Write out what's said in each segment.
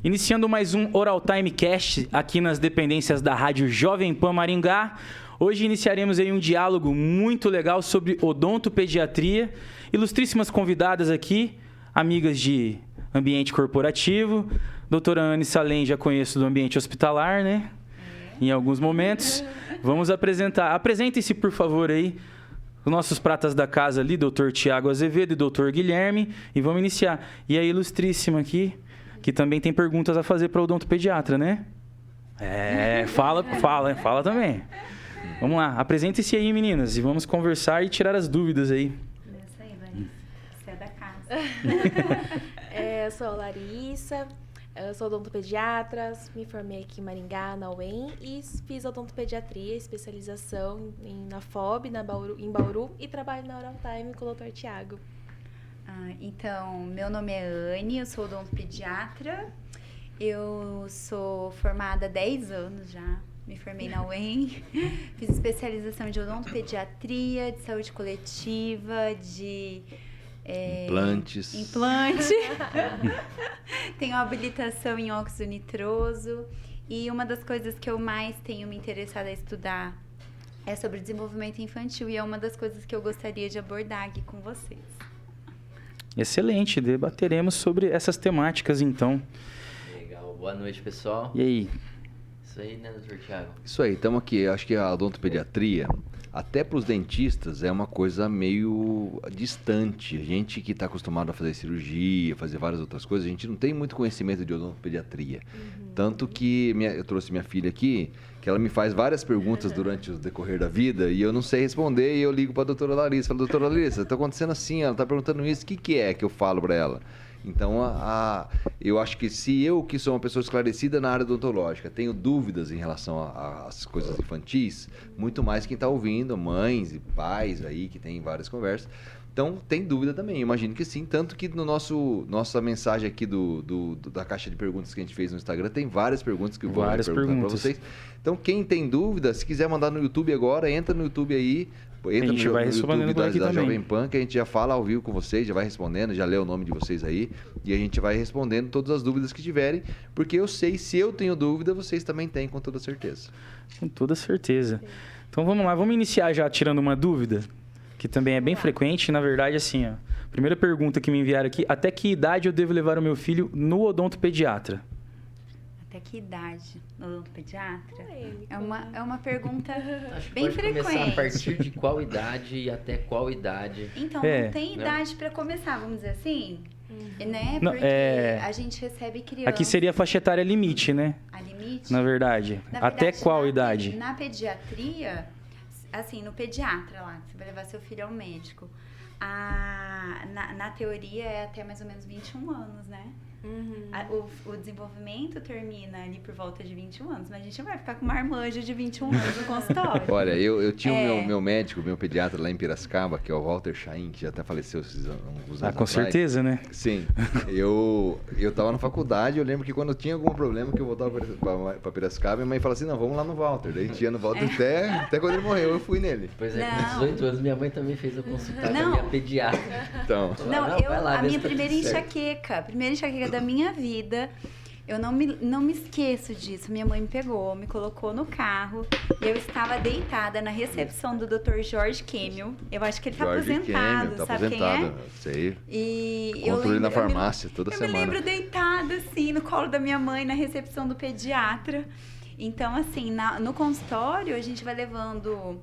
Iniciando mais um Oral Time Cast aqui nas dependências da Rádio Jovem Pan Maringá. Hoje iniciaremos aí um diálogo muito legal sobre odontopediatria. Ilustríssimas convidadas aqui, amigas de ambiente corporativo. Doutora Anne Salem, já conheço do ambiente hospitalar, né? Em alguns momentos. Vamos apresentar. Apresentem-se, por favor, aí. Os nossos pratas da casa ali, doutor Tiago Azevedo e doutor Guilherme. E vamos iniciar. E a ilustríssima aqui, que também tem perguntas a fazer para o odontopediatra, né? Fala também. Vamos lá, apresentem-se aí, meninas, e vamos conversar e tirar as dúvidas aí. Isso aí, Larissa. Você é da casa. Eu sou a Larissa, eu sou odontopediatra, me formei aqui em Maringá, na UEM, e fiz odontopediatria, especialização na FOB, em Bauru, e trabalho na Oral Time com o Dr. Tiago. Então, meu nome é Anne, eu sou odontopediatra, eu sou formada há 10 anos já, me formei na UEM, fiz especialização de odontopediatria, de saúde coletiva, de... Implante. Tenho habilitação em óxido nitroso, e uma das coisas que eu mais tenho me interessado a estudar é sobre desenvolvimento infantil, e é uma das coisas que eu gostaria de abordar aqui com vocês. Excelente, debateremos sobre essas temáticas então. Legal, boa noite, pessoal. E aí? Isso aí, né, doutor Tiago? Isso aí, estamos aqui. Acho que a odontopediatria, até para os dentistas, é uma coisa meio distante. A gente que está acostumado a fazer cirurgia, fazer várias outras coisas, a gente não tem muito conhecimento de odontopediatria. Tanto que eu trouxe minha filha aqui, que ela me faz várias perguntas durante o decorrer da vida e eu não sei responder, e eu ligo para a doutora Larissa. Falo, doutora Larissa, está acontecendo assim, ela está perguntando isso, o que é que eu falo para ela? Então, eu acho que se eu, que sou uma pessoa esclarecida na área odontológica, tenho dúvidas em relação às coisas infantis, muito mais quem está ouvindo, mães e pais aí, que tem várias conversas. Então, tem dúvida também, imagino que sim. Tanto que no nossa mensagem aqui da caixa de perguntas que a gente fez no Instagram, tem várias perguntas que eu vou perguntando para vocês. Então, quem tem dúvida, se quiser mandar no YouTube agora, entra no YouTube aí, entra no YouTube da Jovem Pan, que a gente já fala ao vivo com vocês, já vai respondendo, já lê o nome de vocês aí, e a gente vai respondendo todas as dúvidas que tiverem, porque eu sei, se eu tenho dúvida, vocês também têm, com toda certeza. Com toda certeza. Então, vamos lá, vamos iniciar já tirando uma dúvida, que também é bem frequente. Na verdade, assim, ó, primeira pergunta que me enviaram aqui: até que idade eu devo levar o meu filho no odontopediatra? Até que idade no odontopediatra? É uma pergunta bem pode frequente. Começar a partir de qual idade e até qual idade? Então, não tem idade para começar, vamos dizer assim, né? Porque a gente recebe criança... Aqui seria a faixa etária limite, né? A limite? Na verdade. Até qual idade? Na pediatria, assim, no pediatra lá, que você vai levar seu filho ao médico, na teoria é até mais ou menos 21 anos, né? O desenvolvimento termina ali por volta de 21 anos, mas a gente não vai ficar com uma marmanjo de 21 anos no consultório. Olha, eu tinha o meu médico, meu pediatra lá em Piracicaba, que é o Walter Chain, que já até faleceu esses alguns anos com atrás. certeza, né? Sim. Eu tava na faculdade, eu lembro que quando eu tinha algum problema, que eu voltava pra Piracicaba, minha mãe falava assim, não, vamos lá no Walter. Daí a gente ia no Walter até quando ele morreu, eu fui nele. Pois é, com 18 anos minha mãe também fez eu consultar com a minha pediatra. Então. A minha primeira enxaqueca da minha vida, eu não me esqueço disso. Minha mãe me pegou, me colocou no carro e eu estava deitada na recepção do Dr. Jorge Kemel. Eu acho que ele está aposentado, tá sabe aposentado, quem é? Sei. E encontro ele na farmácia toda semana. Eu me lembro deitada, assim, no colo da minha mãe, na recepção do pediatra. Então, assim, no consultório, a gente vai levando...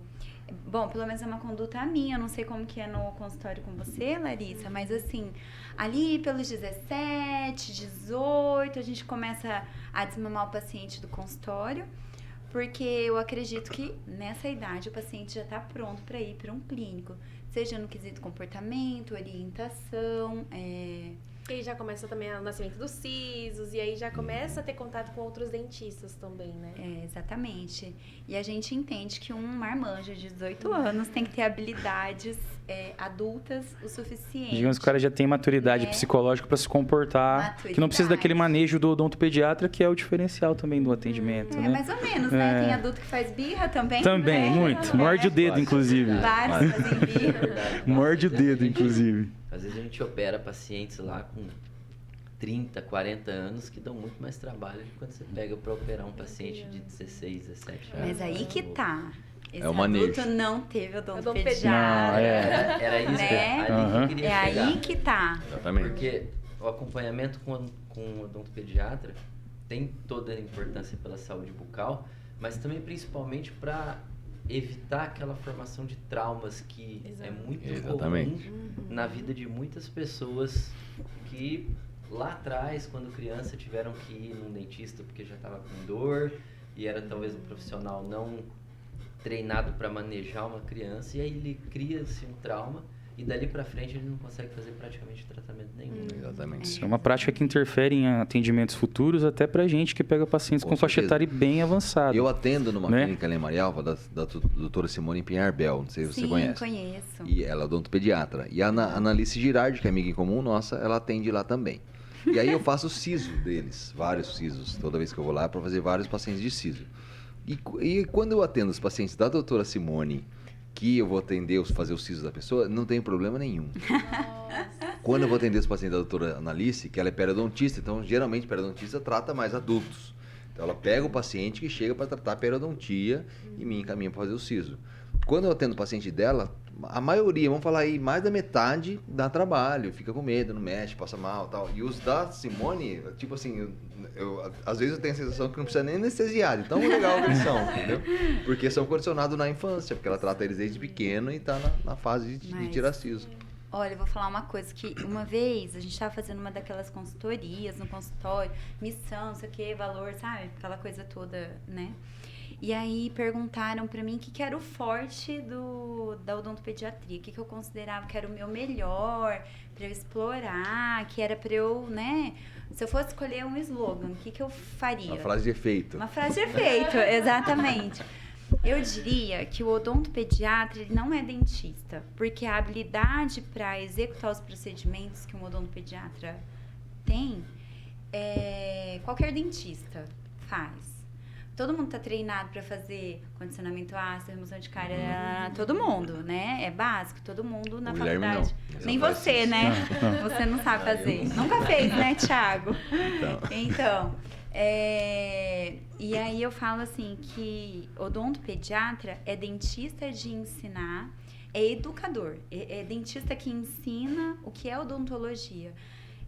Bom, pelo menos é uma conduta minha, eu não sei como que é no consultório com você, Larissa, mas assim, ali pelos 17, 18, a gente começa a desmamar o paciente do consultório, porque eu acredito que nessa idade o paciente já está pronto para ir para um clínico, seja no quesito comportamento, orientação, E aí já começa também o nascimento dos sisos, e aí já começa a ter contato com outros dentistas também, né? Exatamente. E a gente entende que um marmanjo de 18 anos tem que ter habilidades adultas o suficiente. Digamos que o cara já tem maturidade psicológica para se comportar, que não precisa daquele manejo do odontopediatra, que é o diferencial também do atendimento, né? Mais ou menos, né? Tem adulto que faz birra também. Também, muito. Morde o dedo, inclusive. Vários fazem birra. Morde o dedo, inclusive. Às vezes a gente opera pacientes lá com 30, 40 anos que dão muito mais trabalho que quando você pega para operar um paciente de 16, 17 anos. Mas aí que tá. Esse É o manejo. adulto não teve Odontopediatra. odontopediatra. Era isso Né? ali que eu queria É chegar. aí que tá. Exatamente. Porque o acompanhamento com o odontopediatra tem toda a importância pela saúde bucal, mas também principalmente para evitar aquela formação de traumas que é muito Exatamente. comum na vida de muitas pessoas que lá atrás, quando criança, tiveram que ir num dentista porque já estava com dor e era talvez um profissional não treinado para manejar uma criança, e aí ele cria-se um trauma e dali para frente ele não consegue fazer praticamente tratamento nenhum. Exatamente. Isso é uma prática que interfere em atendimentos futuros, até pra gente que pega pacientes com faixa certeza. etária bem avançada. Eu atendo numa Né? clínica lá em Marialva, da doutora Simone Pinharbel, não sei se você Sim, conhece. conheço. E ela é odontopediatra. E a Analice Girardi, que é amiga em comum nossa, ela atende lá também. E aí eu faço o siso deles, vários sisos, toda vez que eu vou lá para fazer vários pacientes de siso. E quando eu atendo os pacientes da doutora Simone, que eu vou atender, fazer o siso da pessoa, não tem problema nenhum. Quando eu vou atender os pacientes da doutora Analice, que ela é periodontista, então geralmente periodontista trata mais adultos. Então ela pega o paciente que chega para tratar a periodontia e me encaminha para fazer o siso. Quando eu atendo o paciente dela, a maioria, vamos falar aí, mais da metade dá trabalho, fica com medo, não mexe, passa mal e tal. E os da Simone, tipo assim, às vezes eu tenho a sensação que não precisa nem anestesiar, de tão legal que eles são, entendeu? Porque são condicionados na infância, porque ela trata eles desde pequeno e tá na fase de tirar siso. Olha, eu vou falar uma coisa que uma vez a gente estava fazendo uma daquelas consultorias no consultório, missão, não sei o que, valor, sabe? Aquela coisa toda, né? E aí perguntaram pra mim o que era o forte da odontopediatria, o que eu considerava que era o meu melhor pra eu explorar, que era pra eu, né? Se eu fosse escolher um slogan, o que eu faria? Uma frase de efeito. Uma frase de efeito, exatamente. Eu diria que o odontopediatra ele não é dentista, porque a habilidade para executar os procedimentos que um odontopediatra tem, qualquer dentista faz. Todo mundo tá treinado para fazer condicionamento ácido, remoção de cárie, todo mundo, né? É básico, todo mundo na O Guilherme faculdade. não. Nem você, né? Você não sabe fazer. Nunca fez, né, Thiago? Então, e aí eu falo assim que odontopediatra é dentista de ensinar, é educador, é dentista que ensina o que é odontologia.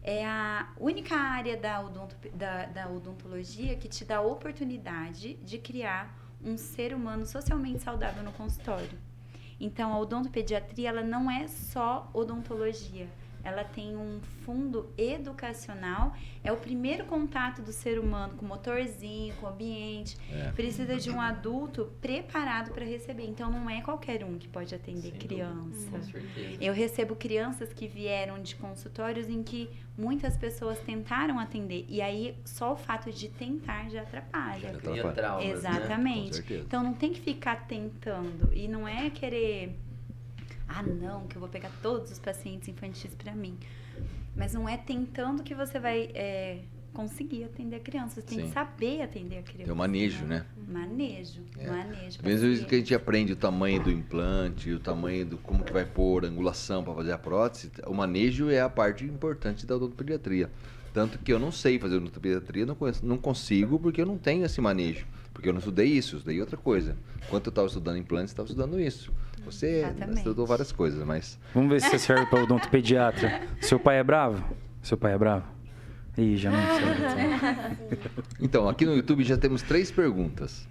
É a única área da odontologia que te dá a oportunidade de criar um ser humano socialmente saudável no consultório. Então, a odontopediatria, ela não é só odontologia. Ela tem um fundo educacional, é o primeiro contato do ser humano com o motorzinho, com o ambiente. Precisa de um adulto preparado para receber. Então, não é qualquer um que pode atender criança. Com certeza. Eu recebo crianças que vieram de consultórios em que muitas pessoas tentaram atender. E aí, só o fato de tentar já atrapalha. Cria traumas, né? Exatamente. Com certeza. Então, não tem que ficar tentando. E não é querer... Ah, não, que eu vou pegar todos os pacientes infantis para mim. Mas não é tentando que você vai conseguir atender a criança. Você tem que saber atender a criança. Tem o manejo, né? Manejo. Às vezes que a gente aprende o tamanho do implante, o tamanho do como que vai pôr, a angulação para fazer a prótese, o manejo é a parte importante da odontopediatria. Tanto que eu não sei fazer odontopediatria, não consigo porque eu não tenho esse manejo. Porque eu não estudei isso, eu estudei outra coisa. Enquanto eu estava estudando implantes, estava estudando isso. Você estudou várias coisas, mas... Vamos ver se você serve para odontopediatra. Seu pai é bravo? Seu pai é bravo? Ih, já não sei. Então, aqui no YouTube já temos 3 perguntas.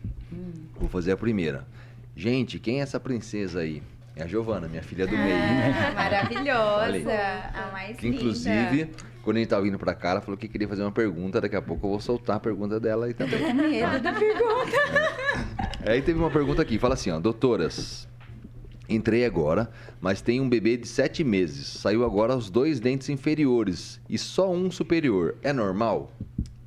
Vou fazer a primeira. Gente, quem é essa princesa aí? É a Giovana, minha filha do meio. Maravilhosa. A mais Que, inclusive, quando a gente tava vindo pra cá, ela falou que queria fazer uma pergunta. Daqui a pouco eu vou soltar a pergunta dela aí também. Tô com medo da pergunta. Aí teve uma pergunta aqui, fala assim, ó, doutoras, entrei agora, mas tenho um bebê de 7 meses, saiu agora os 2 dentes inferiores e só um superior, é normal?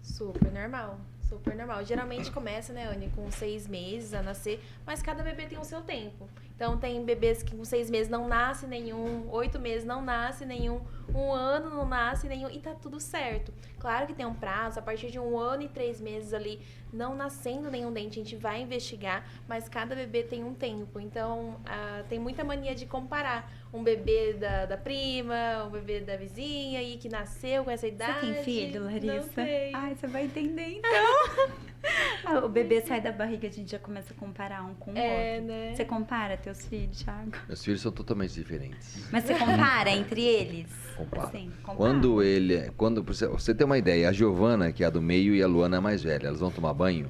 Super normal. Super normal. Geralmente começa, né, Anny, com 6 meses a nascer, mas cada bebê tem o seu tempo. Então, tem bebês que com 6 meses não nasce nenhum, 8 meses não nasce nenhum, 1 ano não nasce nenhum, e tá tudo certo. Claro que tem um prazo, a partir de 1 ano e 3 meses ali, não nascendo nenhum dente, a gente vai investigar, mas cada bebê tem um tempo. Então, tem muita mania de comparar um bebê da prima, um bebê da vizinha, e que nasceu com essa idade. Você tem filho, Larissa? Não tenho. Ai, você vai entender, então. O bebê sai da barriga, a gente já começa a comparar um com o outro. Né? Você compara teus filhos, Thiago? Meus filhos são totalmente diferentes. Mas você compara entre eles? Comparo. Sim, compara. Quando você tem uma ideia, a Giovana, que é a do meio, e a Luana é a mais velha, elas vão tomar banho,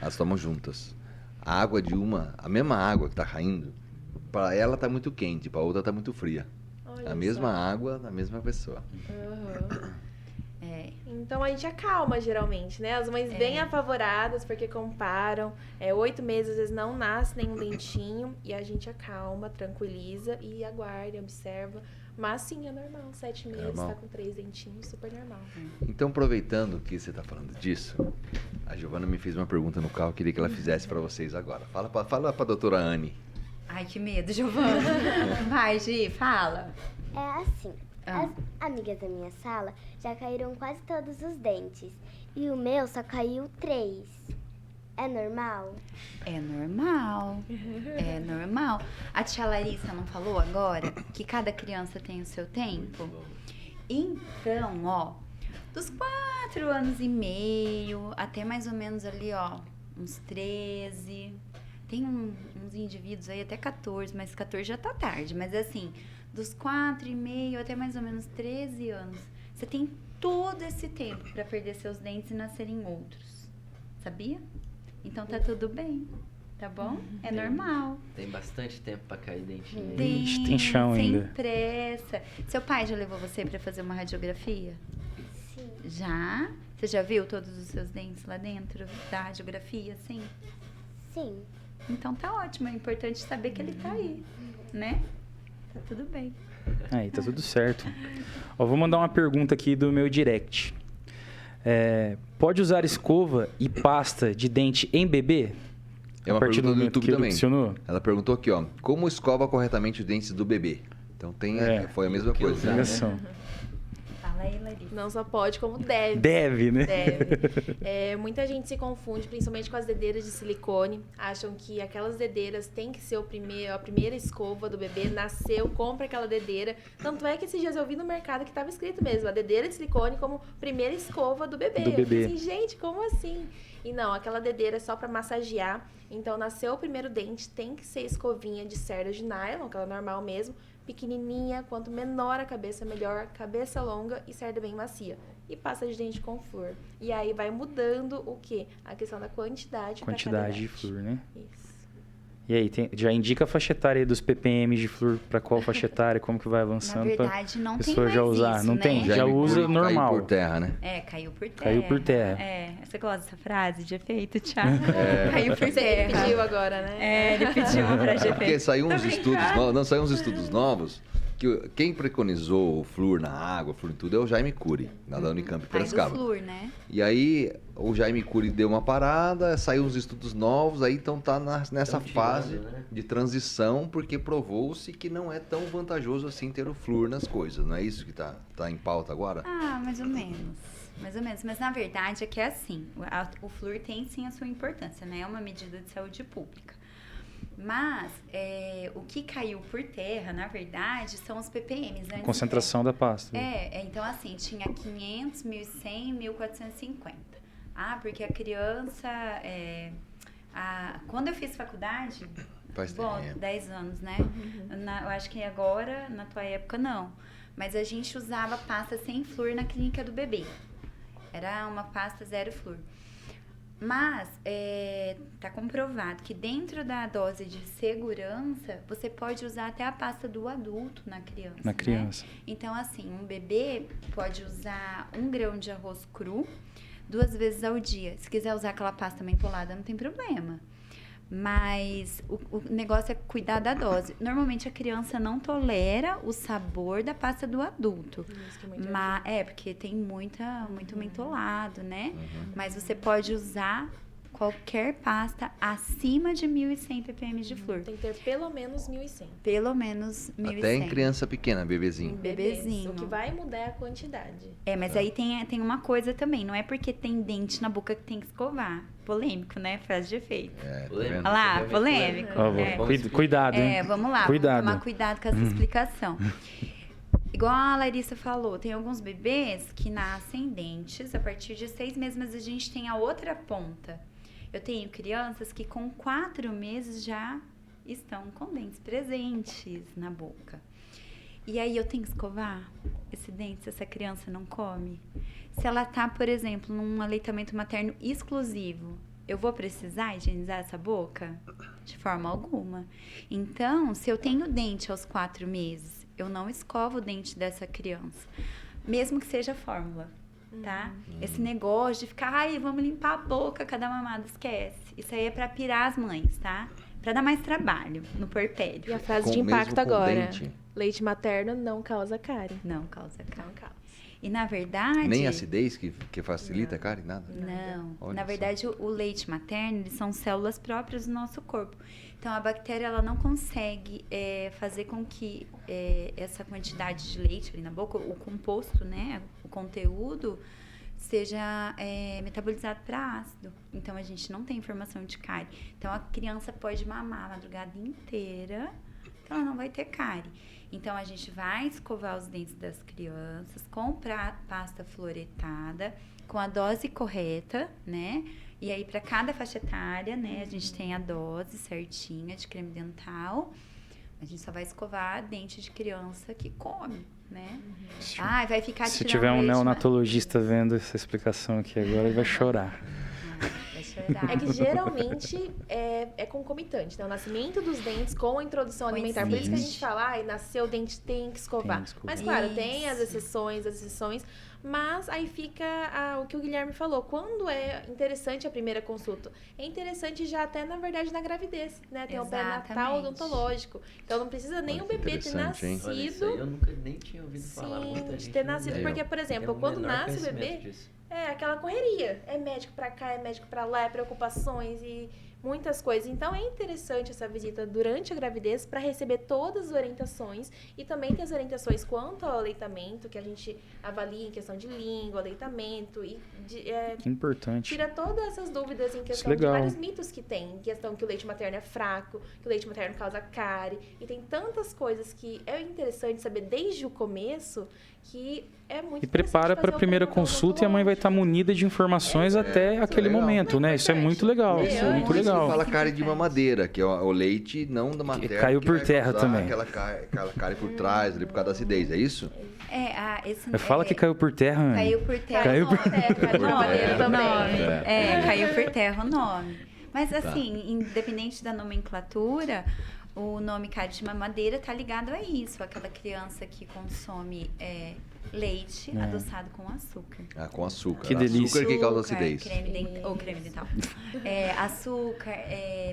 elas tomam juntas. A água de uma, a mesma água que tá caindo, para ela tá muito quente, para outra tá muito fria. Olha A mesma só. água da mesma pessoa. Aham. É, Então a gente acalma geralmente, né? As mães bem apavoradas porque comparam. 8 meses às vezes não nasce nenhum dentinho e a gente acalma, tranquiliza e aguarda, observa. Mas sim, é normal. 7 meses normal. tá com 3 dentinhos, super normal. Então, aproveitando que você tá falando disso, a Giovana me fez uma pergunta no carro, queria que ela fizesse para vocês agora. Fala pra doutora Anne. Ai, que medo, Giovana. Vai, Gi, fala. É assim, Ah. as amigas da minha sala já caíram quase todos os dentes. E o meu só caiu 3. É normal? É normal. É normal. A tia Larissa não falou agora que cada criança tem o seu tempo? Então, ó, dos 4 anos e meio até mais ou menos ali, ó, uns 13. Tem uns indivíduos aí até 14, mas 14 já tá tarde. Mas assim, dos 4 e meio até mais ou menos 13 anos, você tem todo esse tempo para perder seus dentes e nascerem outros. Sabia? Então tá tudo bem, tá bom? É normal. Tem bastante tempo pra cair dentinho. Ixi, tem chão sem ainda. pressa. Seu pai já levou você para fazer uma radiografia? Sim. Já? Você já viu todos os seus dentes lá dentro da radiografia, sim? Sim. Então tá ótimo, é importante saber que ele tá aí, né? Tá tudo bem. Aí, tá tudo certo. Ó, vou mandar uma pergunta aqui do meu direct. Pode usar escova e pasta de dente em bebê? É uma A partir do pergunta do momento YouTube que também. funcionou? Ela perguntou aqui, ó, como escova corretamente os dentes do bebê? Então foi a mesma que coisa. usar, Ligação. Fala aí, Larissa. Não só pode, como deve. Deve, né? Deve. Muita gente se confunde, principalmente com as dedeiras de silicone. Acham que aquelas dedeiras têm que ser a primeira escova do bebê. Nasceu, compra aquela dedeira. Tanto é que esses dias eu vi no mercado que estava escrito mesmo, a dedeira de silicone como primeira escova do bebê. Do Eu falei bebê. assim, gente, como assim? E não, aquela dedeira é só para massagear. Então, nasceu o primeiro dente, tem que ser escovinha de cerda de nylon, aquela normal mesmo, pequenininha, quanto menor a cabeça, melhor, cabeça longa e cerda bem macia. E pasta de dente com flúor. E aí vai mudando o quê? A questão da quantidade pra cada Quantidade de dente. flúor, né? Isso. E aí, já indica a faixa etária aí dos ppm de flúor pra qual faixa etária, como que vai Na avançando pra verdade, não tem pessoa mais já usar. isso, Não né? tem? Já me usa caiu normal. por terra, né? Caiu por terra. Caiu por terra. Você gosta dessa frase de efeito, Thiago? Caiu por Você terra. pediu agora, né? Ele pediu pra Porque GP. saiu uns estudos novos, não, saiu uns estudos novos que quem preconizou o flúor na água, o flúor em tudo, é o Jaime Cury, lá da Unicamp Pai do Piracicaba. flúor, né? E aí o Jaime Cury deu uma parada, saiu uns estudos novos, aí então tá nessa Tão tirando, fase né? de transição, porque provou-se que não é tão vantajoso assim ter o flúor nas coisas, não é isso que tá em pauta agora? Ah, mais ou menos. Mais ou menos. Mas na verdade é que é assim. O flúor tem sim a sua importância, né? É uma medida de saúde pública. Mas o que caiu por terra, na verdade, são os ppms, né? Concentração da pasta. Então assim, tinha 500, 1.100, 1.450. Ah, porque a criança... quando eu fiz faculdade... Faz Bom, tempo. 10 anos, né? Eu acho que agora, na tua época, não. Mas a gente usava pasta sem flúor na clínica do bebê. Era uma pasta zero flúor. Mas tá comprovado que dentro da dose de segurança, você pode usar até a pasta do adulto na criança. Na criança. Né? Então, assim, um bebê pode usar 1 grão de arroz cru 2 vezes ao dia. Se quiser usar aquela pasta mentolada, não tem problema. Mas o negócio é cuidar da dose. Normalmente a criança não tolera o sabor da pasta do adulto. Isso que é muito Porque tem muito mentolado, né? Mas você pode usar qualquer pasta acima de 1.100 ppm de flúor. Tem que ter pelo menos 1.100. Pelo menos 1.100. Até em criança pequena, bebezinho. Bebezinho. O que vai mudar é a quantidade. Mas aí tem uma coisa também. Não é porque tem dente na boca que tem que escovar. Polêmico, né? Frase de efeito. É, tá Polêmico. vendo? Olha lá, Realmente polêmico. Cuidado, hein? Vamos lá. Cuidado. Vamos tomar cuidado com essa explicação. Igual a Larissa falou, tem alguns bebês que nascem dentes a partir de 6 meses, mas a gente tem a outra ponta. Eu tenho crianças que com 4 meses já estão com dentes presentes na boca. E aí eu tenho que escovar esse dente se essa criança não come? Se ela tá, por exemplo, num aleitamento materno exclusivo, eu vou precisar higienizar essa boca? De forma alguma. Então, se eu tenho dente aos 4 meses, eu não escovo o dente dessa criança. Mesmo que seja fórmula. Tá? Esse negócio de ficar, vamos limpar a boca cada mamada, esquece. Isso aí é pra pirar as mães, tá? Pra dar mais trabalho no E puerpério. a frase Com- de impacto mesmo com agora. dente? Leite materno não causa cárie. Não causa Não cárie. causa. E na verdade... Nem acidez que facilita, cara, nada? Não. Olha Na só. verdade, o leite materno, eles são células próprias do nosso corpo. Então, a bactéria, ela não consegue fazer com que essa quantidade de leite ali na boca, o composto, né, o conteúdo, seja metabolizado para ácido. Então, a gente não tem formação de cárie. Então, a criança pode mamar a madrugada inteira, que ela não vai ter cárie. Então, a gente vai escovar os dentes das crianças, comprar pasta fluoretada, com a dose correta, né? E aí, para cada faixa etária, né, a gente tem a dose certinha de creme dental. A gente só vai escovar dente de criança que come, né? Vai ficar Se tirando tiver um leite, neonatologista vendo essa explicação aqui agora, ele vai chorar. vai chorar. É que geralmente é concomitante, né? O nascimento dos dentes com a introdução alimentar. Por isso que a gente fala, nasceu o dente, tem que escovar. Tem que escovar. Mas claro, tem as Isso. exceções, mas aí fica o que o Guilherme falou. Quando é interessante a primeira consulta? É interessante já até, na verdade, na gravidez, né? Tem o pré-natal Exatamente. odontológico. Então não precisa nem Olha o que bebê ter interessante, hein? nascido. Olha, isso aí eu nunca nem tinha ouvido falar. Muita Sim, de gente ter não nascido. tem. Porque, por exemplo, Tem o quando menor nasce o conhecimento bebê, disso. é aquela correria. É médico pra cá, é médico pra lá, é preocupações e muitas coisas. Então, é interessante essa visita durante a gravidez para receber todas as orientações e também tem as orientações quanto ao aleitamento, que a gente avalia em questão de língua, aleitamento e Que importante. tira todas essas dúvidas em questão de legal. vários mitos que tem. Em questão que o leite materno é fraco, que o leite materno causa cárie. E tem tantas coisas que é interessante saber desde o começo que é muito E prepara para a primeira consulta e a mãe vai estar munida de informações até aquele legal. momento, né? Isso é muito legal. Isso é muito Por isso que legal. fala cárie de mamadeira, que é o leite não da materna. caiu que por vai terra causar também. Aquela cárie por trás, ali por causa da acidez, é isso? Fala que caiu por terra, Anne. Caiu por terra. Caiu por terra, caiu por nome, terra. também. Caiu por terra o nome. Mas Tá. assim, independente da nomenclatura, o nome cárie de mamadeira tá ligado a isso. Aquela criança que consome leite adoçado com açúcar. Ah, com açúcar. Que delícia. Açúcar que causa acidez. Creme dental. Açúcar,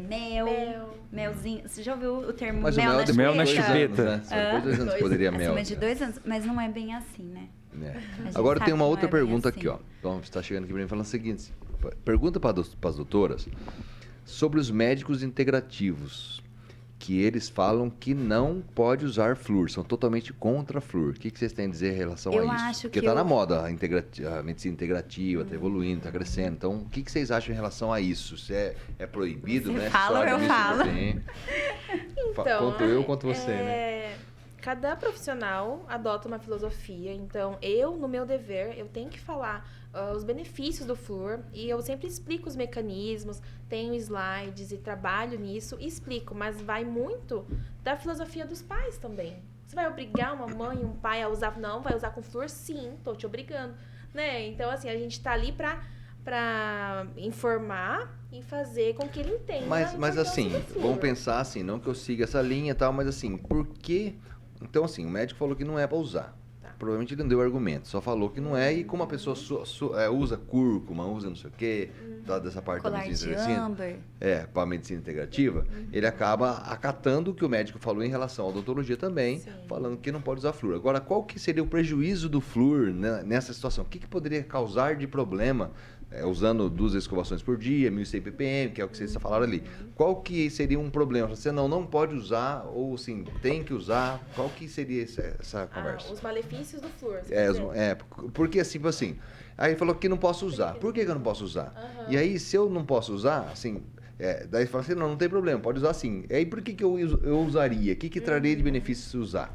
mel, melzinho. Você já ouviu o termo Mas o mel mel na depois Mel de na dois chupeta. anos, né? Só depois de 2 anos que poderia mel. Acima de 2 anos, mas não é bem assim, né? É. gente Agora sabe tem uma que não outra é bem pergunta assim. aqui, ó. Então, você está chegando aqui para mim falando o seguinte: pergunta para as doutoras sobre os médicos integrativos, que eles falam que não pode usar flúor, são totalmente contra flúor. O que vocês têm a dizer em relação Eu a isso? acho Porque que está na moda a medicina integrativa, está evoluindo, está crescendo. Então, o que vocês acham em relação a isso? Se é proibido, Você né? fala Só ou eu disso falo? que tem. Quanto eu, quanto você, né? Cada profissional adota uma filosofia, então no meu dever, eu tenho que falar os benefícios do flúor e eu sempre explico os mecanismos, tenho slides e trabalho nisso e explico, mas vai muito da filosofia dos pais também. Você vai obrigar uma mãe e um pai a usar? Não, vai usar com flúor? Sim, tô te obrigando, né? Então, assim, a gente tá ali pra informar e fazer com que ele entenda. a Mas importância assim, do flúor. vamos pensar assim, não que eu siga essa linha e tal, mas assim, por que... Então assim, o médico falou que não é para usar. Tá. provavelmente ele não deu argumento, só falou que não é, e como a pessoa usa cúrcuma, usa não sei o quê, dessa parte da Colar de medicina integrativa, âmbar. para a medicina integrativa, ele acaba acatando o que o médico falou em relação à odontologia também, Sim. falando que não pode usar flúor. Agora, qual que seria o prejuízo do flúor, né, nessa situação? O que poderia causar de problema usando 2 escovações por dia, 1.100 ppm, que é o que vocês falaram ali? Qual que seria um problema? Você não pode usar, ou assim, tem que usar? Qual que seria essa conversa? Os malefícios do flúor. você quer dizer? Porque assim, aí ele falou que não posso usar. Por que eu não posso usar? E aí, se eu não posso usar, assim, daí ele fala assim, não tem problema, pode usar sim. E aí, por que eu usaria? O que traria de benefício se usar?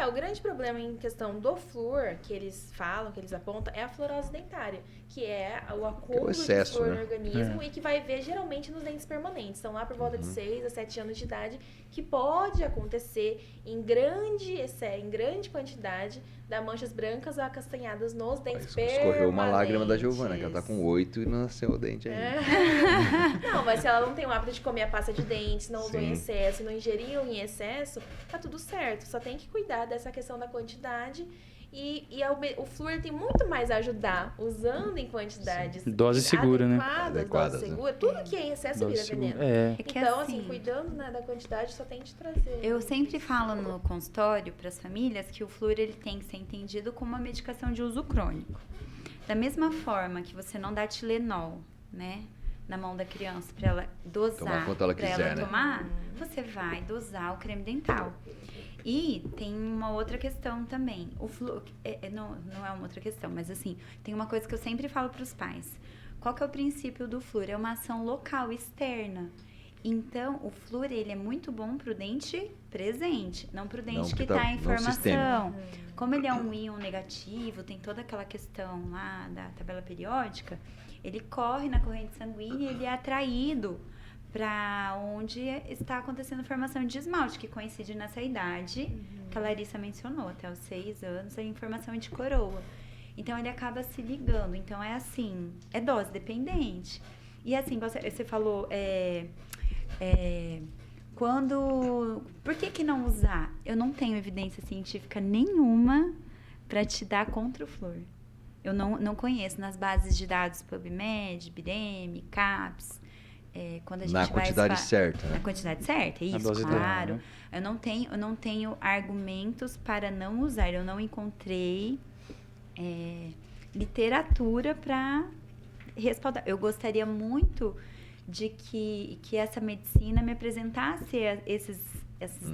O grande problema em questão do flúor, que eles falam, que eles apontam, é a fluorose dentária, que é o acúmulo excesso, de flúor né? no organismo e que vai ver geralmente nos dentes permanentes. Então, lá por volta de 6 a 7 anos de idade, que pode acontecer em grande quantidade, dar manchas brancas ou acastanhadas nos dentes permanentes. Escorreu uma lágrima da Giovana, que ela tá com 8 e não nasceu o dente ainda. Não, mas se ela não tem o hábito de comer a pasta de dentes, não usou em Sim. excesso, não ingeriu em excesso, tá tudo certo. Só tem que cuidar dessa questão da quantidade. O flúor tem muito mais a ajudar usando em quantidades Dose segura, né? Adequadas, dose né? segura. Tudo que é em excesso vira veneno. É que Então, assim, cuidando, né, da quantidade, só tem de trazer. eu sempre falo no consultório para as famílias que o flúor ele tem que ser entendido como uma medicação de uso crônico. Da mesma forma que você não dá Tilenol, né, na mão da criança para ela dosar, Tomar quanto ela para quiser, ela né? tomar, você vai dosar o creme dental. E tem uma outra questão também. O flúor não é uma outra questão, mas assim, tem uma coisa que eu sempre falo para os pais. Qual que é o princípio do flúor? É uma ação local, externa. Então, o flúor, ele é muito bom pro dente presente, não pro dente Não, que tá tá em no formação. sistema. Como ele é um íon negativo, tem toda aquela questão lá da tabela periódica, ele corre na corrente sanguínea e ele é atraído para onde está acontecendo a formação de esmalte, que coincide nessa idade que a Larissa mencionou, até os 6 anos, a informação é de coroa. Então, ele acaba se ligando. Então, é assim, é dose dependente. E assim, você falou, por que não usar? Eu não tenho evidência científica nenhuma para te dar contra o flúor. Eu não conheço nas bases de dados PubMed, BIREM, CAPS, quando a gente Na vai quantidade certa, né? na quantidade certa, Na isso, dose claro. ideal, né? Eu não tenho argumentos para não usar. Eu não encontrei literatura para respaldar. Eu gostaria muito de que essa medicina me apresentasse esses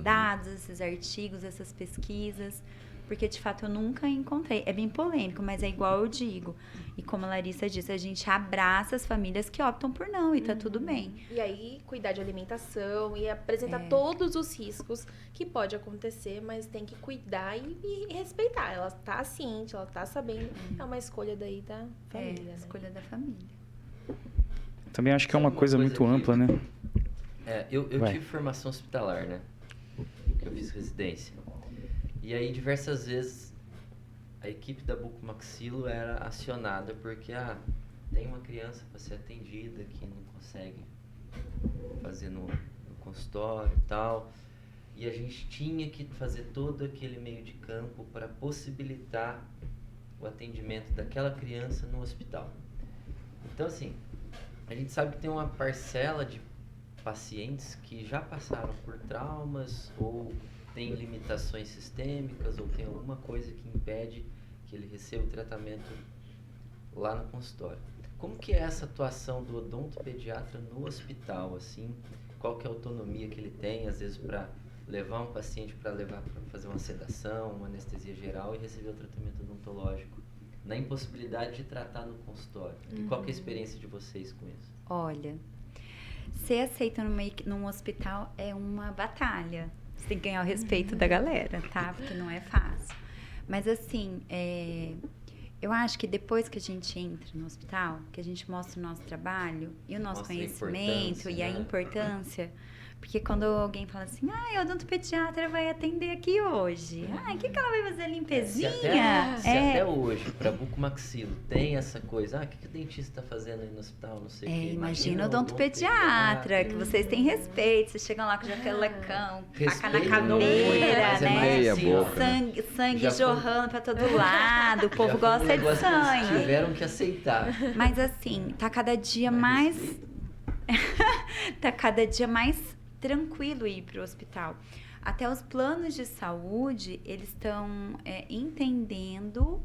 dados, esses artigos, essas pesquisas, porque de fato eu nunca encontrei. É bem polêmico, mas é igual eu digo. E como a Larissa disse, a gente abraça as famílias que optam por não e tá tudo bem. E aí, cuidar de alimentação e apresentar todos os riscos que pode acontecer, mas tem que cuidar e respeitar. Ela tá ciente, ela tá sabendo. É uma escolha daí da família, né? Escolha da família. Também acho que é uma Sabe uma coisa coisa muito que- ampla, né? Eu Vai. tive formação hospitalar, né? Que eu fiz residência. E aí, diversas vezes, a equipe da Bucomaxilo era acionada porque, tem uma criança para ser atendida que não consegue fazer no consultório e tal. E a gente tinha que fazer todo aquele meio de campo para possibilitar o atendimento daquela criança no hospital. Então, assim, a gente sabe que tem uma parcela de pacientes que já passaram por traumas ou tem limitações sistêmicas ou tem alguma coisa que impede que ele receba o tratamento lá no consultório. Como que é essa atuação do odontopediatra no hospital, assim? Qual que é a autonomia que ele tem, às vezes, para levar um paciente para fazer uma sedação, uma anestesia geral e receber o tratamento odontológico, na impossibilidade de tratar no consultório? E qual que é a experiência de vocês com isso? Olha, ser aceito num hospital é uma batalha. Você tem que ganhar o respeito da galera, tá? Porque não é fácil. Mas assim, eu acho que depois que a gente entra no hospital, que a gente mostra o nosso trabalho e o nosso Mostra a conhecimento e a importância, né? importância, Porque quando alguém fala assim, o odontopediatra vai atender aqui hoje. O que ela vai fazer? Limpezinha? Se até hoje, para bucomaxilo, tem essa coisa, o que o dentista tá fazendo aí no hospital, não sei o quê. Imagina o odontopediatra, que vocês têm respeito. Vocês chegam lá com jaquelecão, faca na caveira, né? Meia boca, Sangue jorrando pra todo lado. O povo gosta de sangue. Tiveram que aceitar. Mas assim, tá cada dia mais... tá cada dia mais tranquilo ir pro hospital. Até os planos de saúde, eles estão entendendo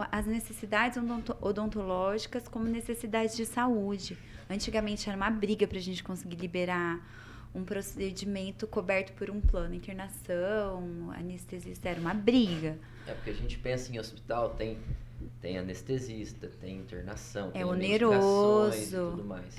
as necessidades odontológicas como necessidades de saúde. Antigamente era uma briga pra gente conseguir liberar um procedimento coberto por um plano, internação, anestesista, era uma briga. É porque a gente pensa em hospital, tem anestesista, tem internação, tem oneroso medicações e tudo mais.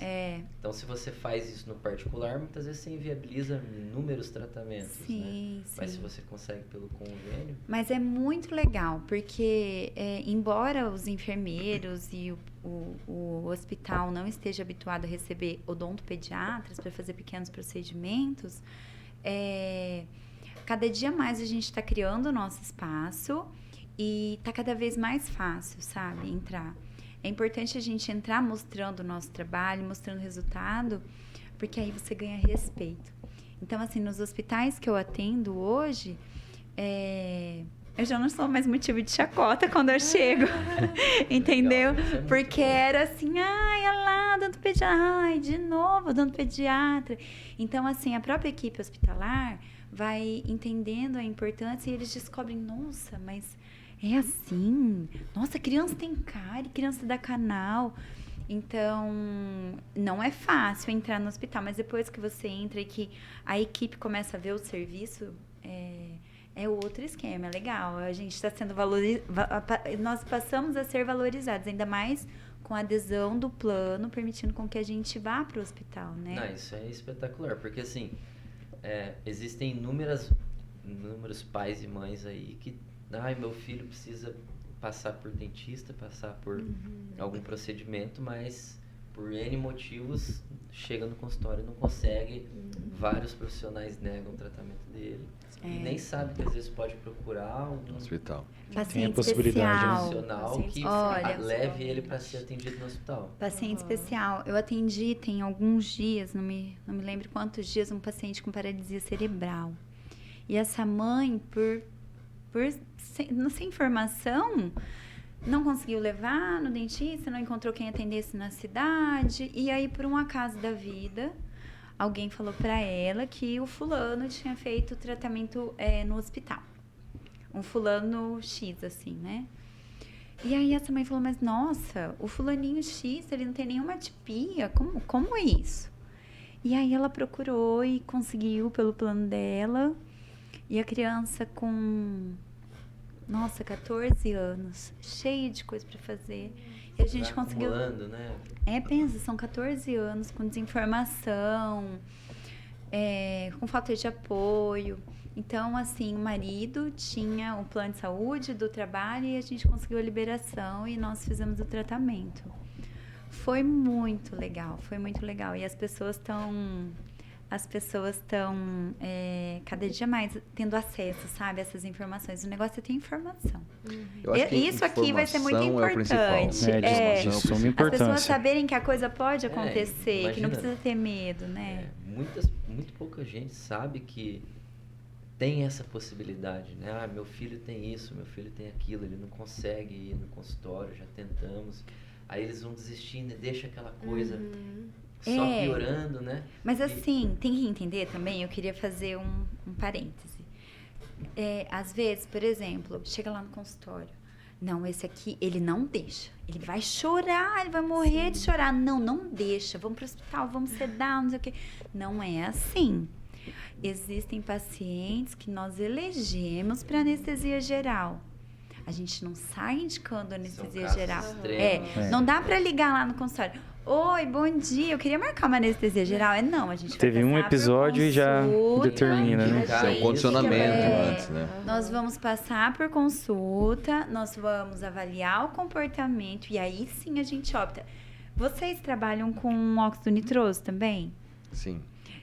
Então, se você faz isso no particular, muitas vezes você inviabiliza inúmeros tratamentos, sim, né? sim. Mas se você consegue pelo convênio... Mas é muito legal, porque embora os enfermeiros e o hospital não esteja habituado a receber odontopediatras para fazer pequenos procedimentos, cada dia mais a gente está criando o nosso espaço. E tá cada vez mais fácil, sabe, entrar. É importante a gente entrar mostrando o nosso trabalho, mostrando o resultado, porque aí você ganha respeito. Então, assim, nos hospitais que eu atendo hoje, eu já não sou mais motivo de chacota quando eu chego, entendeu? Porque era assim, olha lá, odontopediatra, de novo, odontopediatra. Então, assim, a própria equipe hospitalar vai entendendo a importância e eles descobrem, nossa, mas... é assim? Nossa, criança tem cárie, criança dá canal. Então, não é fácil entrar no hospital, mas depois que você entra e que a equipe começa a ver o serviço, é outro esquema, é legal. A gente está sendo valorizado, nós passamos a ser valorizados, ainda mais com a adesão do plano, permitindo com que a gente vá para o hospital, né? Não, isso é espetacular, porque assim, existem inúmeros pais e mães aí que meu filho precisa passar por dentista, passar por algum procedimento, mas por N motivos chega no consultório e não consegue. Vários profissionais negam o tratamento dele. E nem sabe que às vezes pode procurar um hospital. Tem a possibilidade, né? profissional que leve ele para ser atendido no hospital. Paciente especial. Eu atendi tem alguns dias, não me lembro quantos dias, um paciente com paralisia cerebral. E essa mãe, sem informação, não conseguiu levar no dentista, não encontrou quem atendesse na cidade. E aí, por um acaso da vida, alguém falou para ela que o fulano tinha feito o tratamento no hospital. Um fulano X, assim, né? E aí essa mãe falou, mas nossa, o fulaninho X, ele não tem nenhuma atipia, como isso? E aí ela procurou e conseguiu pelo plano dela. E a criança com, 14 anos, cheia de coisa para fazer. E a gente conseguiu... acumulando, né? Pensa, são 14 anos com desinformação, com falta de apoio. Então, assim, o marido tinha o plano de saúde do trabalho e a gente conseguiu a liberação e nós fizemos o tratamento. Foi muito legal, foi muito legal. E as pessoas estão cada dia mais tendo acesso, sabe, a essas informações. O negócio é ter informação. Isso aqui vai ser muito importante. De suma importância. As pessoas saberem que a coisa pode acontecer, imagina, que não precisa ter medo, né? Muito pouca gente sabe que tem essa possibilidade, né? Meu filho tem isso, meu filho tem aquilo, ele não consegue ir no consultório, já tentamos. Aí eles vão desistindo e deixa aquela coisa... só piorando, né? Mas assim, tem que entender também, eu queria fazer um parêntese. Às vezes, por exemplo, chega lá no consultório. Não, esse aqui, ele não deixa. Ele vai chorar, ele vai morrer de chorar. Não deixa. Vamos para o hospital, vamos sedar, não sei o quê. Não é assim. Existem pacientes que nós elegemos para anestesia geral. A gente não sai indicando anestesia geral. Não dá para ligar lá no consultório. Oi, bom dia, eu queria marcar uma anestesia geral. Não, a gente teve um episódio e já determina, né? Isso é um condicionamento antes, né? Nós vamos passar por consulta, nós vamos avaliar o comportamento e aí sim a gente opta. Vocês trabalham com óxido nitroso também? Sim.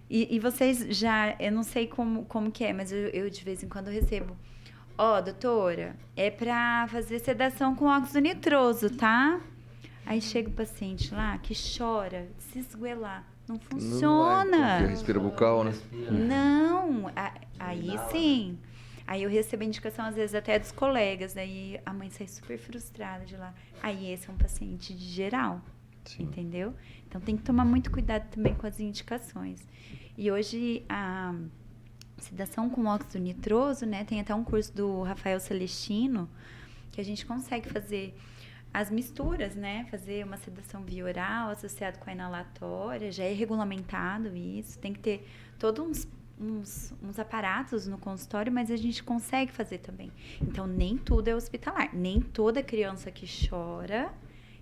E vocês já, eu não sei como que é, mas eu de vez em quando recebo. Ó, doutora, é pra fazer sedação com óxido nitroso, tá? Aí chega o paciente lá que chora, de se esguelar. Não Não vai, funciona. porque respira bucal, né? Não, aí Inala, sim. Aí eu recebo a indicação, às vezes, até dos colegas. Aí a mãe sai super frustrada de lá. Aí esse é um paciente de geral, Sim. entendeu? Então tem que tomar muito cuidado também com as indicações. E hoje a sedação com óxido nitroso, né? Tem até um curso do Rafael Celestino que a gente consegue fazer as misturas, né? Fazer uma sedação via oral associado com a inalatória. Já é regulamentado isso. Tem que ter todos uns aparatos no consultório, mas a gente consegue fazer também. Então, nem tudo é hospitalar. Nem toda criança que chora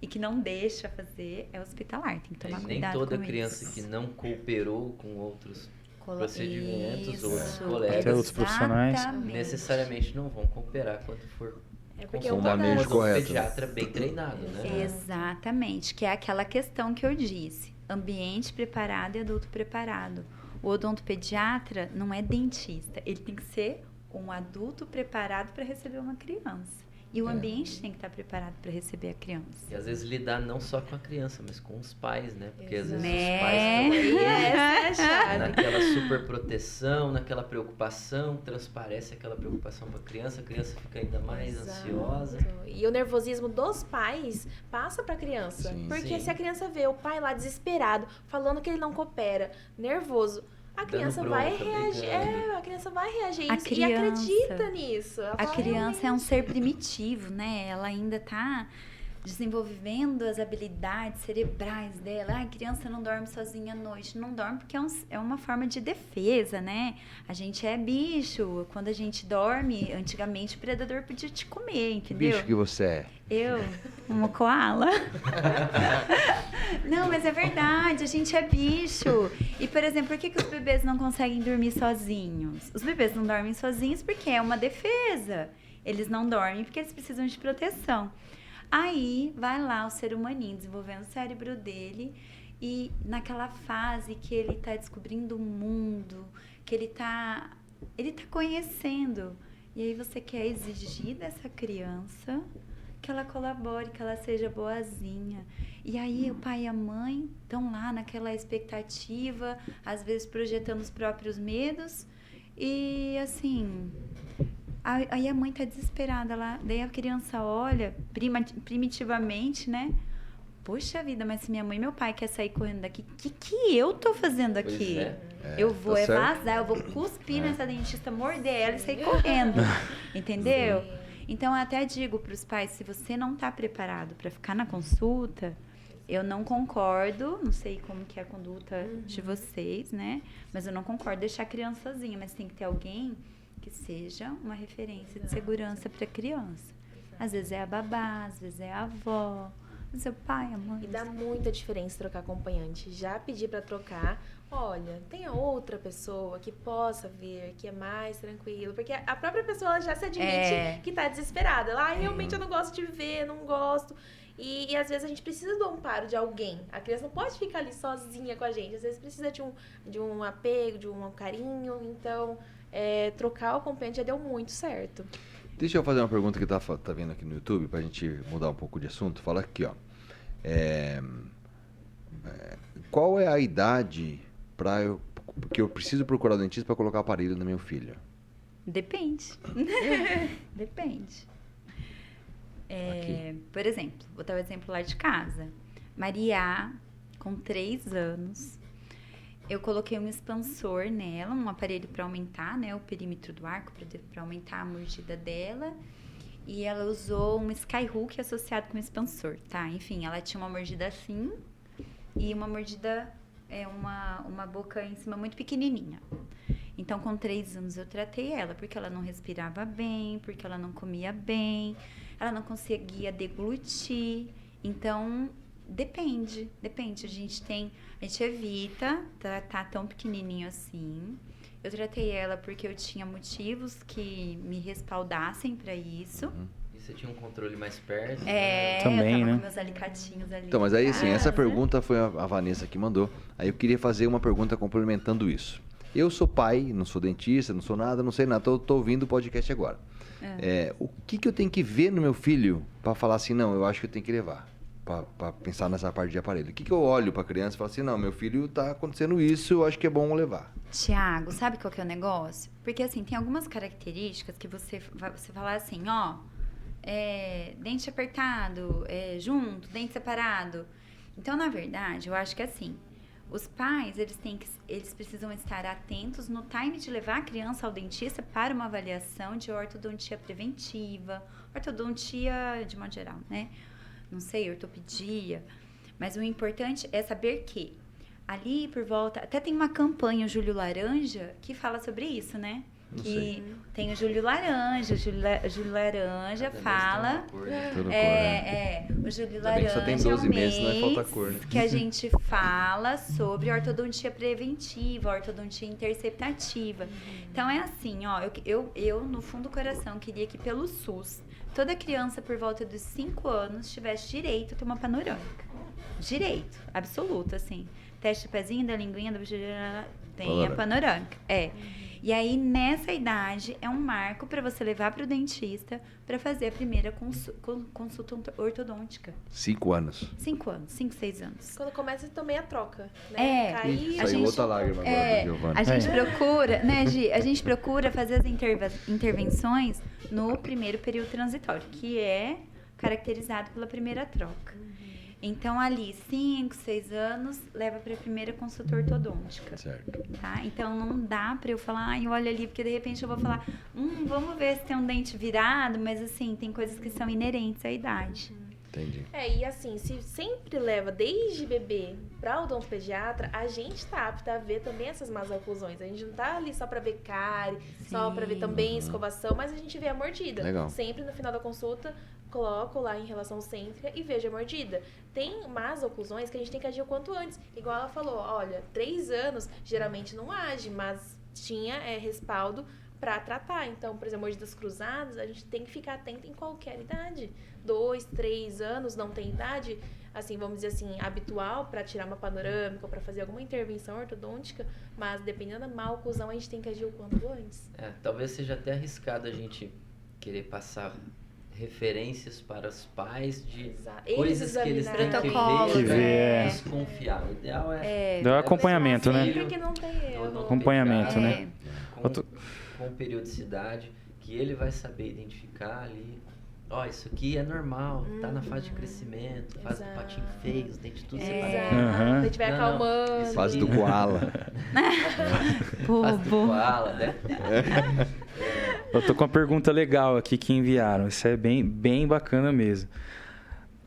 e que não deixa fazer é hospitalar. Tem que tomar Nem cuidado toda com criança isso. que não cooperou com outros procedimentos Isso, ou outros Até colegas outros profissionais. exatamente. necessariamente não vão cooperar quando for porque Com o uma das- manejo um correto. pediatra bem treinado, né? Exatamente, que é aquela questão que eu disse. Ambiente preparado e adulto preparado. O odontopediatra não é dentista. Ele tem que ser um adulto preparado para receber uma criança. E o ambiente tem que estar preparado para receber a criança. E às vezes lidar não só com a criança, mas com os pais, né? Porque às vezes Né? os pais E essa é a estão chave. naquela super proteção, naquela preocupação, transparece aquela preocupação para a criança fica ainda mais Exato. ansiosa. E o nervosismo dos pais passa pra criança. Sim. Porque Sim. se a criança vê o pai lá desesperado, falando que ele não coopera, nervoso, a Dando criança bronca, vai reagir. brigando. A criança vai reagir A isso e criança- acredita nisso. Ela A fala, criança é um ser primitivo, né? Ela ainda está desenvolvendo as habilidades cerebrais dela. A criança não dorme sozinha à noite. Não dorme porque é uma forma de defesa, né? A gente é bicho. Quando a gente dorme, antigamente o predador podia te comer, Que entendeu? bicho que você é? Eu? Uma koala? Não, mas é verdade, a gente é bicho. E, por exemplo, por que os bebês não conseguem dormir sozinhos? Os bebês não dormem sozinhos porque é uma defesa. Eles não dormem porque eles precisam de proteção. Aí, vai lá o ser humaninho desenvolvendo o cérebro dele e naquela fase que ele tá descobrindo o mundo, que ele tá conhecendo. E aí você quer exigir dessa criança que ela colabore, que ela seja boazinha. E aí o pai e a mãe estão lá naquela expectativa, às vezes projetando os próprios medos. E assim, aí a mãe tá desesperada lá. Daí a criança olha, primitivamente, né? Poxa vida, mas se minha mãe e meu pai querem sair correndo daqui, o que eu tô fazendo Pois aqui? é. Eu vou tá certo. vazar, eu vou cuspir nessa dentista, morder ela e sair correndo. Entendeu? Então, eu até digo para os pais, se você não está preparado para ficar na consulta, eu não concordo, não sei como que é a conduta de vocês, né? Mas eu não concordo deixar a criança sozinha, mas tem que ter alguém que seja uma referência de segurança para a criança. Às vezes é a babá, às vezes é a avó, às vezes é o pai, a mãe. E dá muita diferença trocar acompanhante. Já pedi pra trocar. Olha, tenha outra pessoa que possa ver, que é mais tranquilo. Porque a própria pessoa ela já se admite que tá desesperada. Ela, realmente eu não gosto de ver, não gosto. E às vezes a gente precisa do amparo de alguém. A criança não pode ficar ali sozinha com a gente. Às vezes precisa de um apego, de um carinho. Então, trocar o acompanhante já deu muito certo. Deixa eu fazer uma pergunta que tá vindo aqui no YouTube pra gente mudar um pouco de assunto. Fala aqui, ó. Qual é a idade que eu preciso procurar o dentista para colocar aparelho na minha filha? Depende. Depende. Por exemplo, vou dar o exemplo lá de casa. Maria, com 3 anos, eu coloquei um expansor nela, um aparelho para aumentar, né, o perímetro do arco, para aumentar a mordida dela. E ela usou um skyhook associado com expansor, tá? Enfim, ela tinha uma mordida assim e uma mordida, uma boca em cima muito pequenininha. Então, com 3 anos eu tratei ela, porque ela não respirava bem, porque ela não comia bem, ela não conseguia deglutir. Então, depende. A gente evita tratar tão pequenininho assim. Eu tratei ela porque eu tinha motivos que me respaldassem para isso. E você tinha um controle mais perto. Também, eu tava né? com meus alicatinhos ali. Então, mas aí assim, essa casa. pergunta foi a Vanessa que mandou. Aí eu queria fazer uma pergunta complementando isso. Eu sou pai, não sou dentista, não sou nada, não sei nada, tô ouvindo o podcast agora. O que eu tenho que ver no meu filho para falar assim, não, eu acho que eu tenho que levar? Para pensar nessa parte de aparelho. O que eu olho para a criança e falo assim, não, meu filho tá acontecendo isso, eu acho que é bom levar. Tiago, sabe qual que é o negócio? Porque assim, tem algumas características que você falar assim, ó, dente apertado, junto, dente separado. Então, na verdade, eu acho que assim, os pais, eles precisam estar atentos no time de levar a criança ao dentista para uma avaliação de ortodontia preventiva, ortodontia de modo geral, né? Não sei, ortopedia. Mas o importante é saber que ali por volta... Até tem uma campanha, o Júlio Laranja, que fala sobre isso, né? Não que sei. tem o Júlio Laranja. O Júlio Laranja Cada mês fala... tem uma cor, né? Tudo o Júlio Ainda bem que só tem Laranja 12 é um meses, não vai mês faltar cor, né? que a gente fala sobre ortodontia preventiva, ortodontia interceptativa. Então é assim, ó, eu no fundo do coração queria que pelo SUS toda criança por volta dos 5 anos tivesse direito a ter uma panorâmica. Direito, absoluto, assim. Teste do pezinho, da linguinha, tem a panorâmica. E aí, nessa idade, é um marco para você levar para o dentista para fazer a primeira consulta ortodôntica. 5 anos. 5 anos, 5, 6 anos. Quando começa também a troca, né? Cair, Saiu outra lágrima agora do Giovanni. A gente procura, né, Gi? A gente procura fazer as intervenções no primeiro período transitório, que é caracterizado pela primeira troca. Então, ali, 5, 6 anos, leva para a primeira consulta ortodôntica. Certo. Tá? Então, não dá para eu falar, ai, olha ali, porque de repente eu vou falar, vamos ver se tem um dente virado, mas assim, tem coisas que são inerentes à idade. Entendi. E assim, se sempre leva desde bebê para o odontopediatra, a gente tá apta a ver também essas más oclusões. A gente não tá ali só para ver cárie, só para ver também escovação, mas a gente vê a mordida. Legal. Sempre no final da consulta, coloco lá em relação cêntrica e vejo a mordida. Tem más oclusões que a gente tem que agir o quanto antes. Igual ela falou, olha, 3 anos geralmente não age, mas tinha respaldo para tratar. Então, por exemplo, mordidas cruzadas, a gente tem que ficar atento em qualquer idade. 2, 3 anos, não tem idade, assim, vamos dizer assim, habitual para tirar uma panorâmica ou para fazer alguma intervenção ortodôntica, mas dependendo da má oclusão, a gente tem que agir o quanto antes. Talvez seja até arriscado a gente querer passar referências para os pais de coisas que eles têm que ver e desconfiar. O ideal Dá acompanhamento, né? Sempre que não tem erro. Acompanhamento, né? Com periodicidade, que ele vai saber identificar ali. Ó, isso aqui é normal, tá na fase de crescimento, fase do patinho feio, os dentes tudo separados. Uhum. Se ele estiver acalmando. Fase do koala. Fase do koala, né? Eu tô com uma pergunta legal aqui que enviaram. Isso é bem bacana mesmo.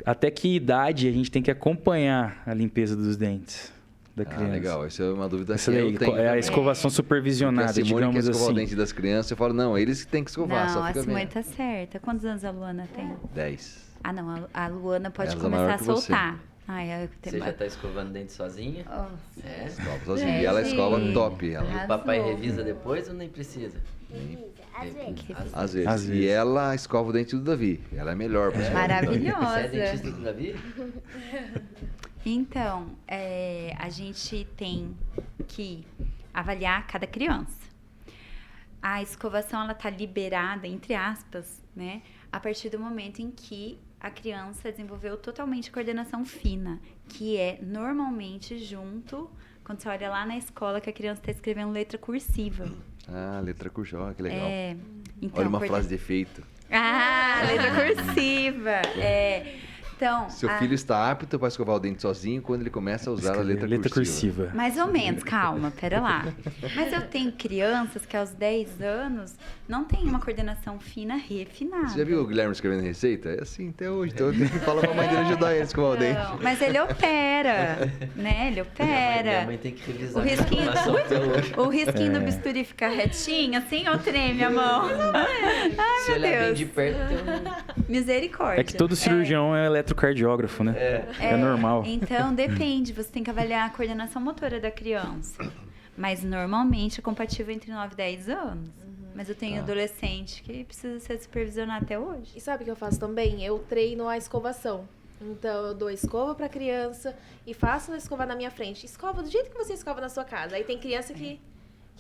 Até que idade a gente tem que acompanhar a limpeza dos dentes da criança? Legal. Essa é uma dúvida Essa que daí eu tenho. é a escovação supervisionada, Porque a Simone digamos quer escovar assim. o dente das crianças, eu falo, não, eles que têm que escovar, Não, só a fica Simone vendo. tá certa. Quantos anos a Luana tem? 10. Ah, não, a Luana pode Ela é começar maior a que você. soltar. Você já tá escovando dente sozinha? Escova sozinha. E ela escova top. Ela, Arrasou. O papai revisa depois ou nem precisa? Às vezes. às vezes. Às E vezes. ela escova o dente do Davi. Ela é melhor pra escovar. Você é Maravilhosa. dentista do Davi? Então, a gente tem que avaliar cada criança. A escovação, ela tá liberada, entre aspas, né? A partir do momento em que a criança desenvolveu totalmente a coordenação fina, que é normalmente junto, quando você olha lá na escola que a criança está escrevendo letra cursiva. Ah, letra cursiva, que legal. Então, Olha uma frase de efeito. letra cursiva. Então, Seu filho está apto para escovar o dente sozinho quando ele começa a usar a letra cursiva. mais ou menos, calma, pera lá. Mas eu tenho crianças que aos 10 anos não têm uma coordenação fina refinada. Você já viu o Guilherme escrevendo receita? É assim até hoje. Então eu tenho que falar pra mãe dele ajudar ele a escovar o dente. Não, mas ele opera, né? Ele Minha opera. mãe tem que O revisar a risquinho, informação até hoje. o risquinho do bisturi ficar retinho, assim, ou treme a mão? Ai, Se meu olhar bem Deus. de perto, tem um... Misericórdia. É que todo cirurgião é eletrocardiógrafo, né? É normal. Então, depende. Você tem que avaliar a coordenação motora da criança. Mas, normalmente, é compatível entre 9 e 10 anos. Mas eu tenho Tá. adolescente que precisa ser supervisionado até hoje. E sabe o que eu faço também? Eu treino a escovação. Então, eu dou a escova pra criança e faço ela escovar na minha frente. Escova do jeito que você escova na sua casa. Aí tem criança que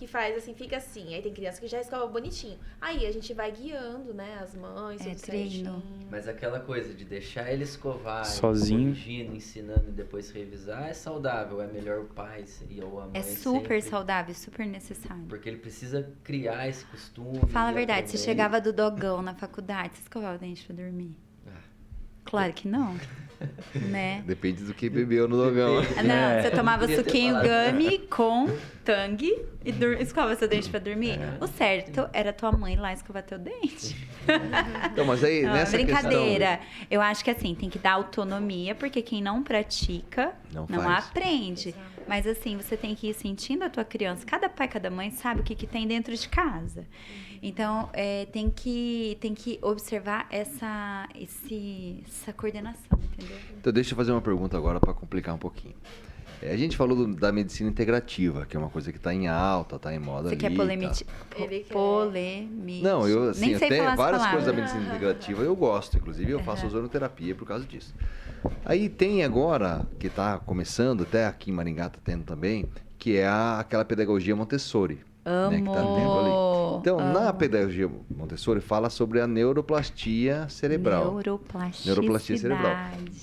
faz assim, fica assim. Aí tem criança que já escova bonitinho. Aí a gente vai guiando, né, as mães, tudo treino. certinho. Mas aquela coisa de deixar ele escovar, Sozinho. corrigindo, ensinando e depois revisar é saudável. É melhor o pai ou a mãe É super sempre, saudável, super necessário. porque ele precisa criar esse costume. Fala a e verdade, você aprender. chegava do dogão na faculdade, você escovava o dente pra dormir? Claro que não, né? Depende do que bebeu no dogão. Depende. Não, você tomava Poderia ter suquinho falado. gummy com tangue e escovava seu dente pra dormir. O certo era tua mãe lá escovar teu dente. Então, mas aí, Não, nessa brincadeira. Eu acho que assim, tem que dar autonomia, porque quem não pratica, Não não faz. aprende. Mas assim, você tem que ir sentindo a tua criança. Cada pai, cada mãe sabe o que tem dentro de casa. Então, tem que observar essa coordenação, entendeu? Então, deixa eu fazer uma pergunta agora para complicar um pouquinho. A gente falou da medicina integrativa, que é uma coisa que está em alta, está em moda Você ali. quer tá. Ele quer. polemite? Não, eu assim, Nem sei até falar as várias palavras. coisas da medicina integrativa eu gosto, inclusive eu faço ozonoterapia por causa disso. Aí tem agora, que está começando, até aqui em Maringá está tendo também, que é aquela pedagogia Montessori. Né, que tá tendo ali. Então, na pedagogia Montessori fala sobre a neuroplastia cerebral. Neuroplastia cerebral.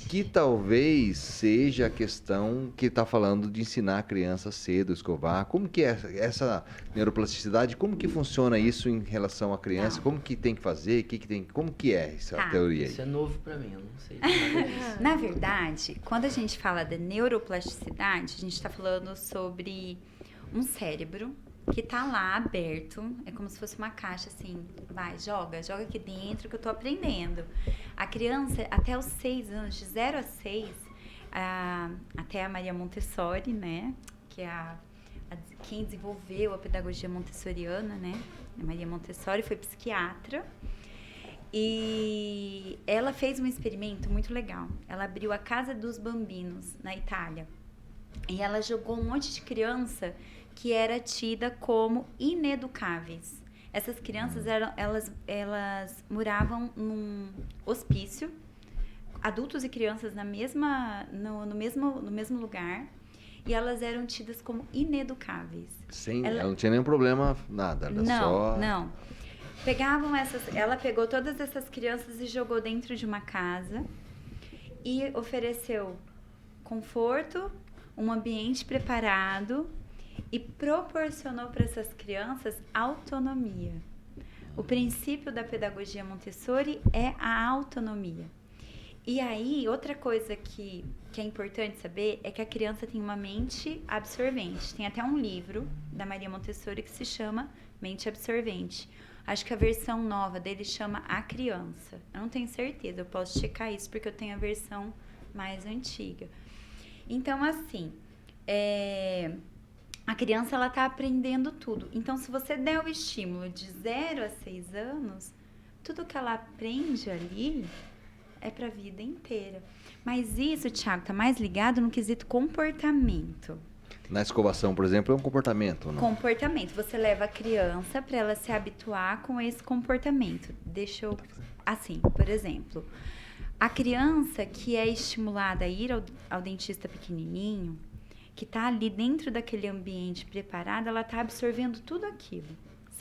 Que talvez seja a questão que está falando de ensinar a criança cedo a escovar. Como que é essa neuroplasticidade? Como que funciona isso em relação à criança? Não. Como que tem que fazer? Como que é essa Tá. teoria aí? Isso é novo pra mim, eu não sei de nada disso. Na verdade, quando a gente fala da neuroplasticidade, a gente está falando sobre um cérebro que tá lá aberto, é como se fosse uma caixa assim, vai, joga aqui dentro que eu tô aprendendo. A criança, até os 6 anos, de 0 a 6, até a Maria Montessori, né, que é quem desenvolveu a pedagogia montessoriana, né, a Maria Montessori foi psiquiatra, e ela fez um experimento muito legal. Ela abriu a Casa dos Bambinos, na Itália, e ela jogou um monte de criança que era tida como ineducáveis. Essas crianças elas moravam num hospício, adultos e crianças no mesmo lugar, e elas eram tidas como ineducáveis. Ela não tinha nenhum problema, nada. Era só... Não. Ela pegou todas essas crianças e jogou dentro de uma casa e ofereceu conforto, um ambiente preparado e proporcionou para essas crianças autonomia. O princípio da pedagogia Montessori é a autonomia. E aí, outra coisa que é importante saber é que a criança tem uma mente absorvente. Tem até um livro da Maria Montessori que se chama Mente Absorvente. Acho que a versão nova dele chama A Criança. Eu não tenho certeza, eu posso checar isso porque eu tenho a versão mais antiga. Então, assim, a criança ela tá aprendendo tudo. Então, se você der o estímulo de 0 a 6 anos, tudo que ela aprende ali é para a vida inteira. Mas isso, Thiago, tá mais ligado no quesito comportamento. Na escovação, por exemplo, é um comportamento, não? Comportamento. Você leva a criança para ela se habituar com esse comportamento. Assim, por exemplo, a criança que é estimulada a ir ao dentista pequenininho, que está ali dentro daquele ambiente preparado, ela está absorvendo tudo aquilo,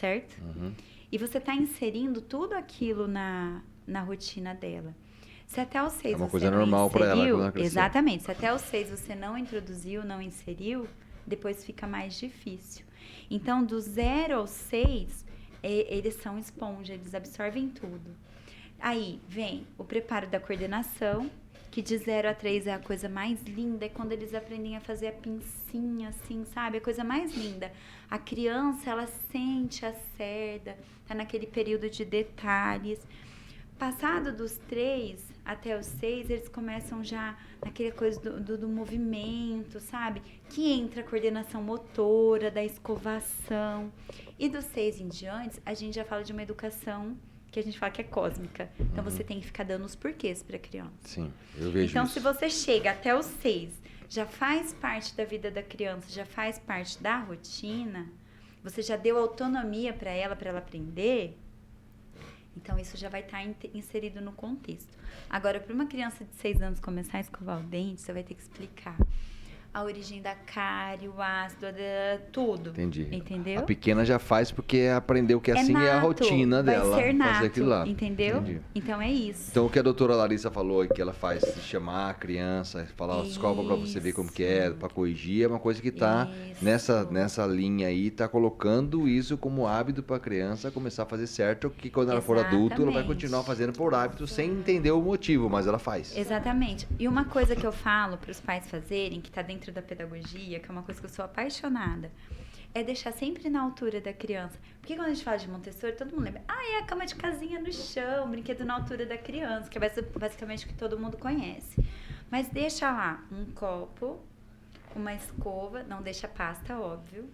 certo? Uhum. E você está inserindo tudo aquilo na rotina dela. Se até os 6 É uma você coisa não normal para ela quando ela crescer. exatamente. Se até os 6 você não introduziu, não inseriu, depois fica mais difícil. Então, do 0 aos 6, eles são esponja, eles absorvem tudo. Aí vem o preparo da coordenação, que de 0 a 3 é a coisa mais linda, é quando eles aprendem a fazer a pincinha, assim, sabe? A coisa mais linda. A criança, ela sente a cerda, tá naquele período de detalhes. Passado dos 3 até os 6, eles começam já naquela coisa do movimento, sabe? Que entra a coordenação motora, da escovação. E dos 6 em diante, a gente já fala de uma educação que a gente fala que é cósmica. Então, você tem que ficar dando os porquês para a criança. Sim, eu vejo Então, isso. se você chega até os 6, já faz parte da vida da criança, já faz parte da rotina, você já deu autonomia para ela aprender, então isso já vai estar inserido no contexto. Agora, para uma criança de 6 anos começar a escovar o dente, você vai ter que explicar a origem da cárie, o ácido, tudo. Entendi. Entendeu? A pequena já faz porque aprendeu que assim é a nato, rotina dela. Vai ser nato, fazer aquilo lá. entendeu? Entendi. Então é isso. Então o que a doutora Larissa falou aí, que ela faz se chamar a criança, falar escova pra você ver como que é, pra corrigir, é uma coisa que tá Isso. nessa linha aí, tá colocando isso como hábito pra criança começar a fazer certo, que quando ela for adulto, ela vai Exatamente. continuar fazendo por hábito sem entender o motivo, mas ela faz. Exatamente. E uma coisa que eu falo para os pais fazerem, que está dentro da pedagogia, que é uma coisa que eu sou apaixonada, é deixar sempre na altura da criança. Porque quando a gente fala de Montessori, todo mundo lembra, é a cama de casinha no chão, brinquedo na altura da criança, que é basicamente o que todo mundo conhece. Mas deixa lá um copo, uma escova, não deixa pasta, óbvio.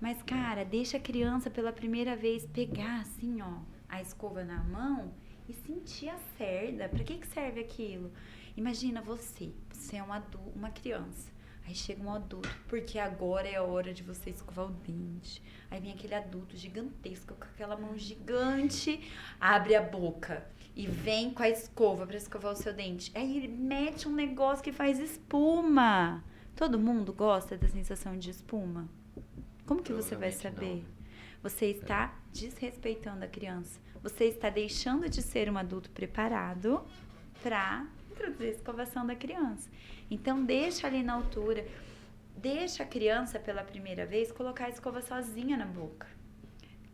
Mas, cara, deixa a criança pela primeira vez pegar assim, ó, a escova na mão e sentir a cerda. Pra que serve aquilo? Imagina você é um adulto, uma criança. Aí chega um adulto, porque agora é a hora de você escovar o dente. Aí vem aquele adulto gigantesco, com aquela mão gigante, abre a boca e vem com a escova pra escovar o seu dente. Aí ele mete um negócio que faz espuma. Todo mundo gosta da sensação de espuma? Como que você vai saber? Você está desrespeitando a criança. Você está deixando de ser um adulto preparado para introduzir a escovação da criança. Então, deixa ali na altura. Deixa a criança, pela primeira vez, colocar a escova sozinha na boca.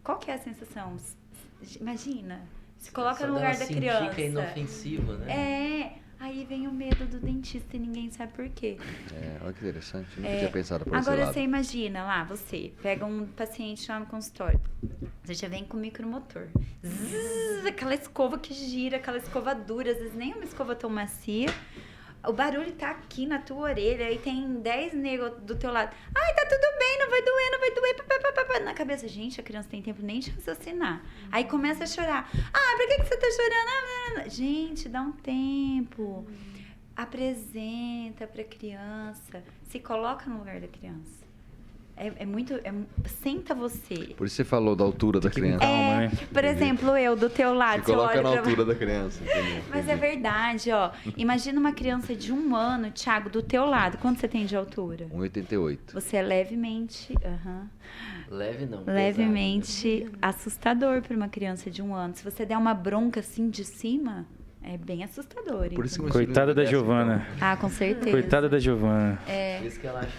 Qual que é a sensação? Imagina, se coloca no lugar da criança. Que é inofensivo, né? Aí vem o medo do dentista e ninguém sabe por quê. Olha que interessante, nunca tinha pensado por esse Agora lado. você imagina lá, você pega um paciente lá no consultório, você já vem com micromotor. Zzz, aquela escova que gira, aquela escova dura, às vezes nem é uma escova tão macia. O barulho tá aqui na tua orelha, aí tem 10 negros do teu lado. Ai, tá tudo bem, não vai doer, não vai doer. Pá. Na cabeça, gente, a criança tem tempo nem de raciocinar. Aí começa a chorar. Pra que você tá chorando? Gente, dá um tempo. Apresenta pra criança. Se coloca no lugar da criança. Senta você. Por isso você falou da altura da criança. Calma, né? Por exemplo, eu do teu lado. Se coloca eu olho na pra altura da criança. Mas é verdade, ó. Imagina uma criança de 1 ano, Thiago, do teu lado. Quanto você tem de altura? 1,88. Você é levemente... Leve não. levemente pesado. assustador para uma criança de 1 ano. Se você der uma bronca assim de cima, é bem assustador. Por isso que Coitada da Giovana. Com certeza. Coitada da Giovana. Por isso que ela acha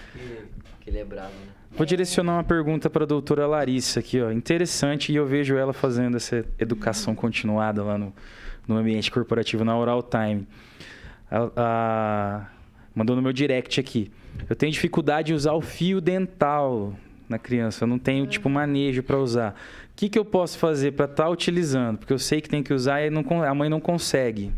que ele é bravo, né? Vou direcionar uma pergunta para a doutora Larissa aqui, ó. Interessante, e eu vejo ela fazendo essa educação continuada lá no ambiente corporativo, na Oral Time. Mandou no meu direct aqui. Eu tenho dificuldade em usar o fio dental na criança. Eu não tenho, manejo para usar. O que eu posso fazer para estar utilizando? Porque eu sei que tem que usar e a mãe não consegue.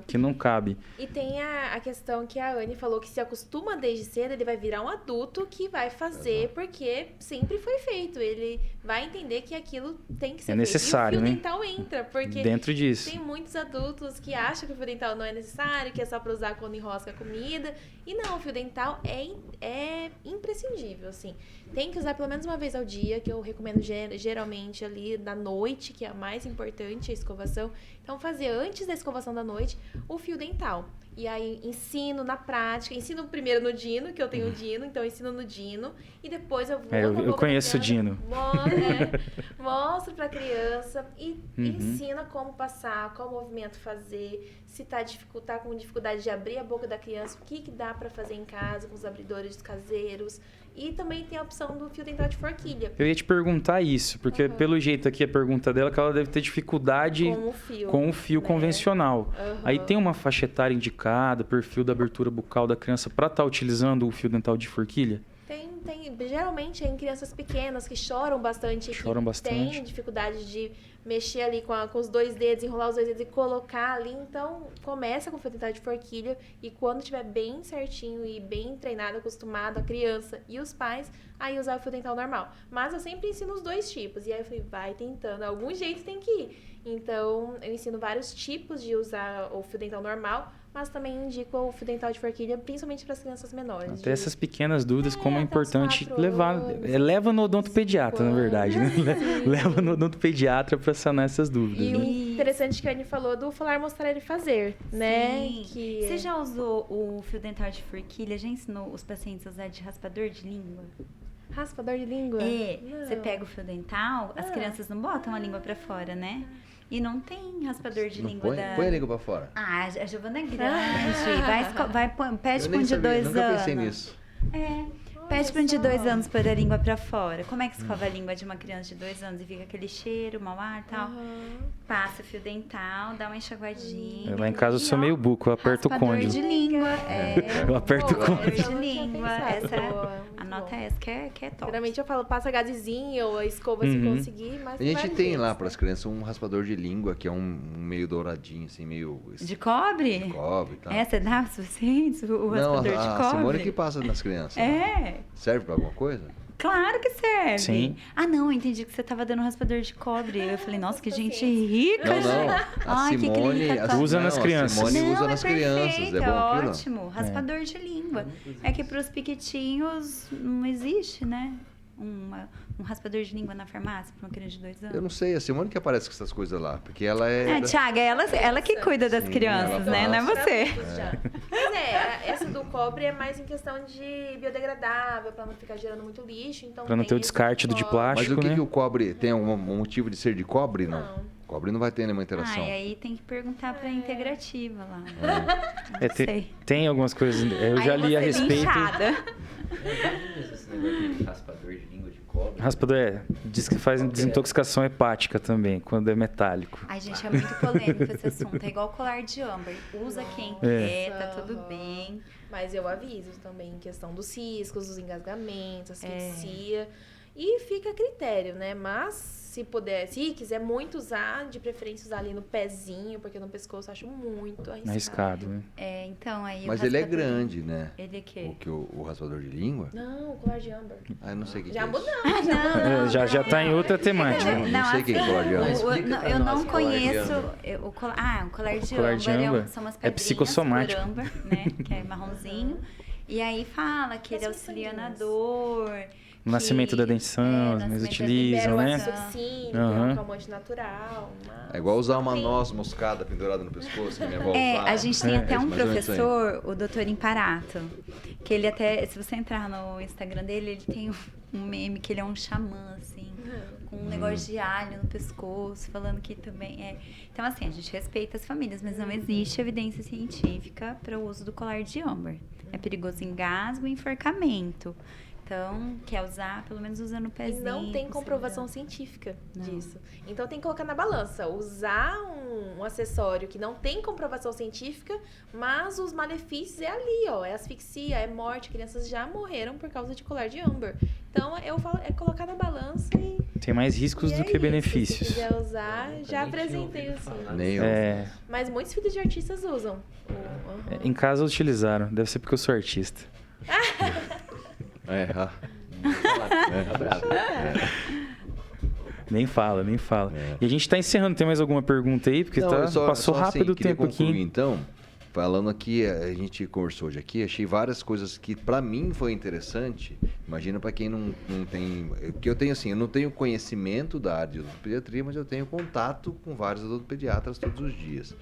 Que não cabe. E tem a questão que a Anne falou, que se acostuma desde cedo, ele vai virar um adulto que vai fazer porque sempre foi feito. Ele vai entender que aquilo tem que ser necessário, feito. E o né? fio dental entra, porque Dentro disso. tem muitos adultos que acham que o fio dental não é necessário, que é só para usar quando enrosca a comida. E não, o fio dental é imprescindível, assim. Tem que usar pelo menos uma vez ao dia, que eu recomendo geralmente ali da noite, que é a mais importante, a escovação. Então, fazer antes da escovação da noite o fio dental. E aí, ensino na prática. Ensino primeiro no Dino, que eu tenho o Dino. Então, eu ensino no Dino. E depois eu vou... Eu conheço o Dino. Mostro pra criança e ensina como passar, qual movimento fazer. Se tá com dificuldade de abrir a boca da criança, o que dá pra fazer em casa com os abridores caseiros. E também tem a opção do fio dental de forquilha. Eu ia te perguntar isso, porque pelo jeito aqui a pergunta dela é que ela deve ter dificuldade com o fio né? convencional. Aí tem uma faixa etária indicada, perfil da abertura bucal da criança para estar utilizando o fio dental de forquilha? Tem. Geralmente é em crianças pequenas que choram bastante. Tem dificuldade de mexer ali com os 2 dedos, enrolar os 2 dedos e colocar ali. Então, começa com o fio dental de forquilha e quando estiver bem certinho e bem treinado, acostumado, a criança e os pais, aí usar o fio dental normal. Mas eu sempre ensino os 2 tipos. E aí eu falei, vai tentando. Algum jeito tem que ir. Então, eu ensino vários tipos de usar o fio dental normal, mas também indico o fio dental de forquilha, principalmente para as crianças menores. Até essas pequenas dúvidas, como é até uns importante 4 levar. anos, Leva no odontopediatra, na 5 verdade, né? anos. Leva no odontopediatra para sanar essas dúvidas. E né? o interessante que a Anne falou do falar, mostrar ele fazer, né? Sim. Que... Você já usou o fio dental de forquilha? Já ensinou os pacientes a usar de raspador de língua? Raspador de língua? É, Não. você pega o fio dental, as crianças não botam a língua pra fora, né? E não tem raspador de Não língua põe, da... põe a língua pra fora. Ah, a Giovana é grande. Pede Eu pra um nem de sabia, 2 nunca anos. pensei nisso. Pede pra um de só. 2 anos pôr a língua pra fora. Como é que escova a língua de uma criança de 2 anos? E fica aquele cheiro, mau ar e tal. Passa o fio dental, dá uma enxaguadinha. Lá em casa eu sou meio buco, eu aperto o Raspador côndilo. de língua. Eu aperto o Raspador côndilo. de língua. Anota essa que é top. Geralmente eu falo, passa gazezinho ou a escova se conseguir, mas A gente várias tem vezes, lá né? para as crianças um raspador de língua, que é um meio douradinho, assim, meio... De cobre? de cobre e tal. É, você dá pra vocês o Não, raspador de a cobre? Simone que passa nas crianças. É, Serve para alguma coisa? claro que serve. Sim. Ah, não, eu entendi que você tava dando raspador de cobre. Eu falei, nossa, que gente rica, Não, não. gente. A Ai, que Simone... clínica top. Usa nas crianças. A Simone Não, usa é nas crianças. perfeito, É bom aquilo? ótimo. Raspador de língua. É que pros piquitinhos não existe, né? Um raspador de língua na farmácia pra uma criança de 2 anos. Eu não sei, a Simone que aparece com essas coisas lá, porque ela é... Thiago, ela que cuida das Sim, crianças, ela né? Não é passa. você. Mas essa do cobre é mais em questão de biodegradável, pra não ficar gerando muito lixo. Então Pra não ter o tem esse descarte do de cobre. Mas plástico, o que, né? que o cobre... Tem algum motivo de ser de cobre? Não. Cobre não vai ter nenhuma interação. Ah, e aí tem que perguntar pra integrativa lá. É, Não sei. tem algumas coisas. Eu já Aí li a você respeito. linchada. É mesmo esse negócio de raspador de língua de cobre. Raspador diz que faz desintoxicação hepática também, quando é metálico. Ai, gente, é muito polêmico esse assunto. É igual colar de âmbar. Usa quem quer, tá tudo bem. Mas eu aviso também em questão dos ciscos, dos engasgamentos, É. asfixia. E fica a critério, né? Mas se puder, se quiser muito usar, de preferência usar ali no pezinho, porque no pescoço eu acho muito arriscado. Arriscado, né? É, então aí o Mas ele é raspador- grande, né? Ele é quê? O raspador de língua? Não, o colar de âmbar. Ah, eu não sei o que que é Jambo isso. não. Já tá em outra temática. Não sei o que é colar de âmbar. Explica pra Eu nós não o colar de conheço âmbar. o colar. O colar de colar de âmbar âmbar são umas é pedrinhas psicossomático. por âmbar, né? Que é marronzinho. E aí fala que ele auxilia na dor. No nascimento da dentição, eles nascimento da utilizam, Libera né? o oxitocínico, que é Aham. um calmante natural. Mas É igual usar uma tem- noz moscada pendurada no pescoço, que minha avó É, usava. a gente tem até um mais ou menos isso aí. professor, o doutor Imparato, que ele até, se você entrar no Instagram dele, ele tem um meme que ele é um xamã, assim, com um negócio de alho no pescoço, falando que também é... Então, assim, a gente respeita as famílias, mas não existe evidência científica para o uso do colar de âmbar. É perigoso engasgo e enforcamento. Então, quer usar, pelo menos usa no E pezinho. não tem com comprovação segurança. científica Não. disso. Então tem que colocar na balança. Usar um acessório que não tem comprovação científica, mas os malefícios é ali, ó. É asfixia, é morte. Crianças já morreram por causa de colar de âmbar. Então eu falo, é colocar na balança e. Tem mais riscos e do é que isso. benefícios. Se quiser usar, Nunca já nem tinha apresentei ouvido assim. falar. Nem eu. É, Mas muitos filhos de artistas usam. em casa utilizaram. Deve ser porque eu sou artista. É, Tá bravo. Nem fala, nem fala. É. E a gente tá encerrando. Tem mais alguma pergunta aí? Porque Não, tá, eu só- passou só rápido o queria tempo concluir, aqui. Então, falando aqui, a gente conversou hoje aqui, achei várias coisas que pra mim foi interessante. Imagina pra quem não tem, que eu tenho assim, eu não tenho conhecimento da área de odontopediatria, mas eu tenho contato com vários odontopediatras todos os dias.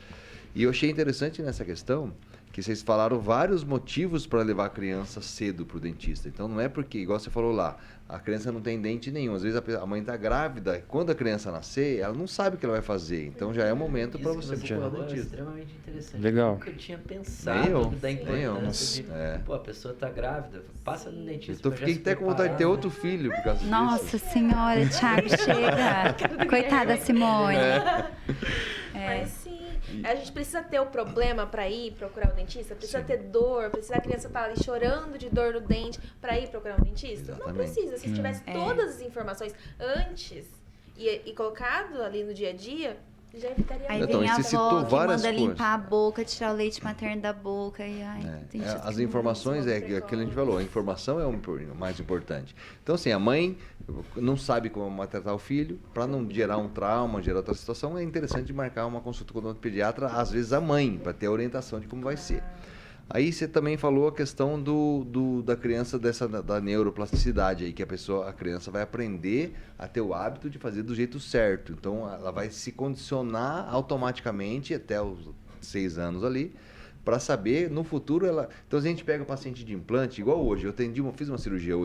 E eu achei interessante nessa questão que vocês falaram vários motivos para levar a criança cedo para o dentista. Então não é porque, igual você falou lá, a criança não tem dente nenhum. Às vezes a mãe está grávida, quando a criança nascer, ela não sabe o que ela vai fazer. Então já é o momento para Isso que você você procurar o falou é dentista. extremamente interessante. Legal. Eu nunca tinha pensado Nem eu, da nem eu. importância de... É. Pô, a pessoa tá grávida, passa no dentista. Então pra já fiquei se até com vontade de ter preparar, outro filho por causa Nossa disso. senhora, Thiago, chega. Coitada Simone. Mas sim, a gente precisa ter o problema pra ir procurar o dentista, precisa ter dor, precisa a criança estar ali chorando de dor no dente pra ir procurar um dentista. Não Exatamente. precisa. Se tivesse todas as informações antes e colocado ali no dia a dia, já evitaria Aí Então, vem e a você citou avó que várias manda coisas. limpar a boca, tirar o leite materno da boca e ai, tem É, gente as que- informações é aquilo que a gente falou, a informação é o mais importante. Então, assim, a mãe não sabe como tratar o filho, para não gerar um trauma, gerar outra situação, é interessante marcar uma consulta com o odontopediatra, às vezes a mãe, para ter a orientação de como vai ser. Aí você também falou a questão da criança da neuroplasticidade aí, que a criança vai aprender a ter o hábito de fazer do jeito certo. Então ela vai se condicionar automaticamente até os 6 anos ali, para saber no futuro ela. Então a gente pega o paciente de implante, igual hoje, fiz uma cirurgia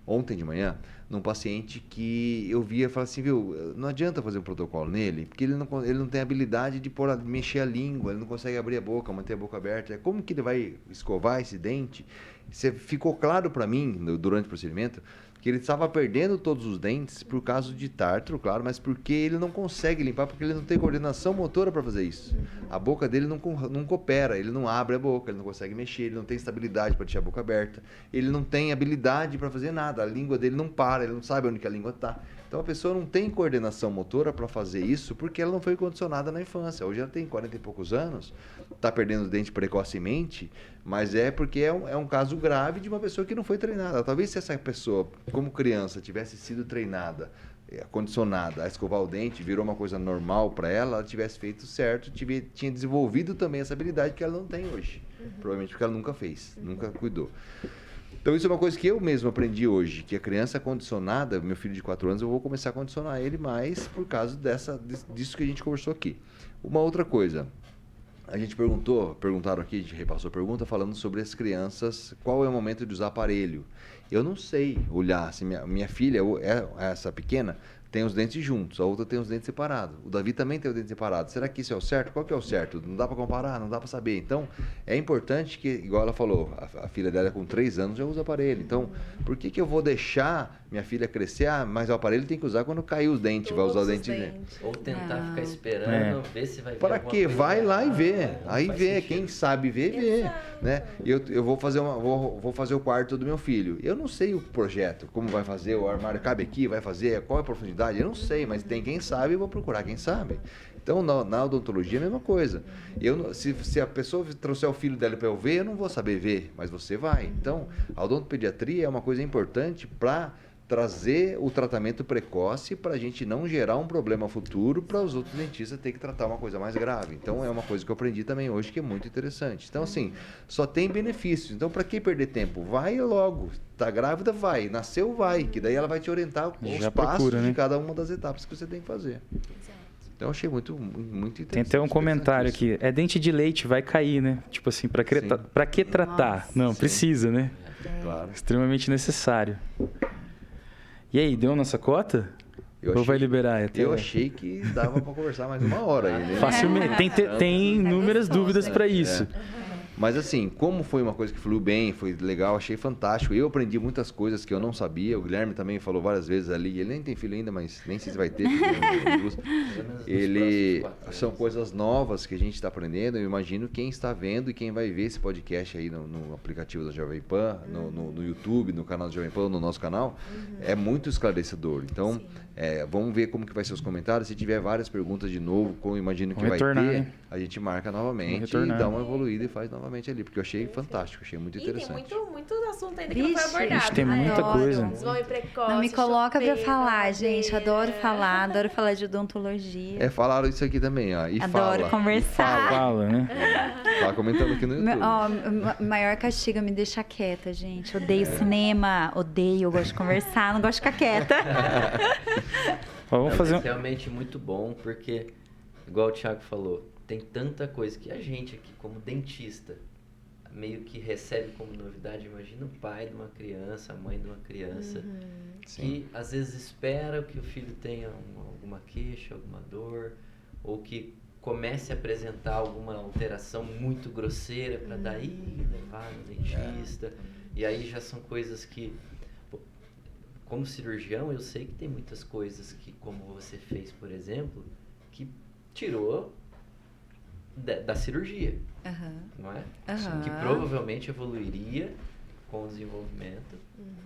ontem de manhã, num paciente que eu via e falava assim, viu, não adianta fazer um protocolo nele, porque ele não tem habilidade de mexer a língua, ele não consegue abrir a boca, manter a boca aberta. Como que ele vai escovar esse dente? Ficou claro para mim, durante o procedimento, que ele estava perdendo todos os dentes por causa de tártaro, claro, mas porque ele não consegue limpar, porque ele não tem coordenação motora para fazer isso. A boca dele não coopera, ele não abre a boca, ele não consegue mexer, ele não tem estabilidade para deixar a boca aberta, ele não tem habilidade para fazer nada, a língua dele não para, ele não sabe onde que a língua está. Então a pessoa não tem coordenação motora para fazer isso porque ela não foi condicionada na infância. Hoje ela tem 40 e poucos anos, está perdendo os dentes precocemente, mas é porque é um caso grave de uma pessoa que não foi treinada. Talvez se essa pessoa, como criança, tivesse sido treinada, condicionada a escovar o dente, virou uma coisa normal para ela tivesse feito certo, tinha desenvolvido também essa habilidade que ela não tem hoje. Provavelmente porque ela nunca fez, nunca cuidou. Então isso é uma coisa que eu mesmo aprendi hoje, que a criança condicionada, meu filho de 4 anos, eu vou começar a condicionar ele mais por causa disso que a gente conversou aqui. Uma outra coisa, a gente perguntaram aqui, a gente repassou a pergunta falando sobre as crianças, qual é o momento de usar aparelho. Eu não sei olhar, assim, minha filha, essa pequena, tem os dentes juntos, a outra tem os dentes separados. O Davi também tem os dentes separados. Será que isso é o certo? Qual que é o certo? Não dá para comparar, não dá para saber. Então, é importante que, igual ela falou, a filha dela com 3 anos já usa aparelho. Então, por que eu vou deixar minha filha crescer? Mas o aparelho tem que usar quando cair os dentes, vai usar os dentes. Ou tentar ficar esperando, ver se vai ver. Para quê? Vai lá e vê. Aí vê, quem sabe ver, vê. Né? Eu vou fazer o quarto do meu filho. Eu não sei o projeto, como vai fazer, o armário cabe aqui, vai fazer, qual é a profundidade. Eu não sei, mas tem quem sabe, eu vou procurar quem sabe. Então, na odontologia é a mesma coisa. Se a pessoa trouxer o filho dela para eu ver, eu não vou saber ver, mas você vai. Então, a odontopediatria é uma coisa importante para trazer o tratamento precoce para a gente não gerar um problema futuro para os outros dentistas ter que tratar uma coisa mais grave. Então, é uma coisa que eu aprendi também hoje que é muito interessante. Então, assim, só tem benefícios. Então, para que perder tempo? Vai logo. Tá grávida? Vai. Nasceu? Vai. Que daí ela vai te orientar os passos de cada uma das etapas que você tem que fazer. Então, eu achei muito interessante. Tem até um comentário aqui. É dente de leite, vai cair, né? Tipo assim, para que tratar? Nossa, não, precisa, né? Claro. Extremamente necessário. E aí, deu nossa cota? Ou vai liberar até? Eu achei que dava para conversar mais 1 hora aí, né? Facilmente. Tem inúmeras dúvidas para isso. Mas assim, como foi uma coisa que fluiu bem, foi legal, achei fantástico. Eu aprendi muitas coisas que eu não sabia. O Guilherme também falou várias vezes ali. Ele nem tem filho ainda, mas nem sei se vai ter. São coisas novas que a gente está aprendendo. Eu imagino quem está vendo e quem vai ver esse podcast aí no aplicativo da Jovem Pan, no YouTube, no canal da Jovem Pan, no nosso canal, é muito esclarecedor. Então, vamos ver como que vai ser os comentários. Se tiver várias perguntas de novo, como eu imagino que vai ter, né? A gente marca novamente e dá uma evoluída e faz novamente ali, porque eu achei fantástico, achei muito interessante. Tem muito assunto ainda que não foi abordado. Ixi, tem muita coisa. Desenvolvimento precoce, Não me coloca pra chupeta, falar, gente. madeira. Adoro falar de odontologia. Falaram isso aqui também, ó. E Adoro conversar. Fala, né? Tá comentando aqui no YouTube. Maior castigo é me deixar quieta, gente. Odeio cinema, eu gosto de conversar, não gosto de ficar quieta. Vamos fazer realmente muito bom, porque, igual o Thiago falou, tem tanta coisa que a gente aqui, como dentista, meio que recebe como novidade. Imagina o pai de uma criança, a mãe de uma criança, que às vezes espera que o filho tenha alguma queixa, alguma dor, ou que comece a apresentar alguma alteração muito grosseira para daí levar no dentista. E aí já são coisas que, como cirurgião, eu sei que tem muitas coisas que, como você fez, por exemplo, que tirou da cirurgia, não é? Que provavelmente evoluiria com o desenvolvimento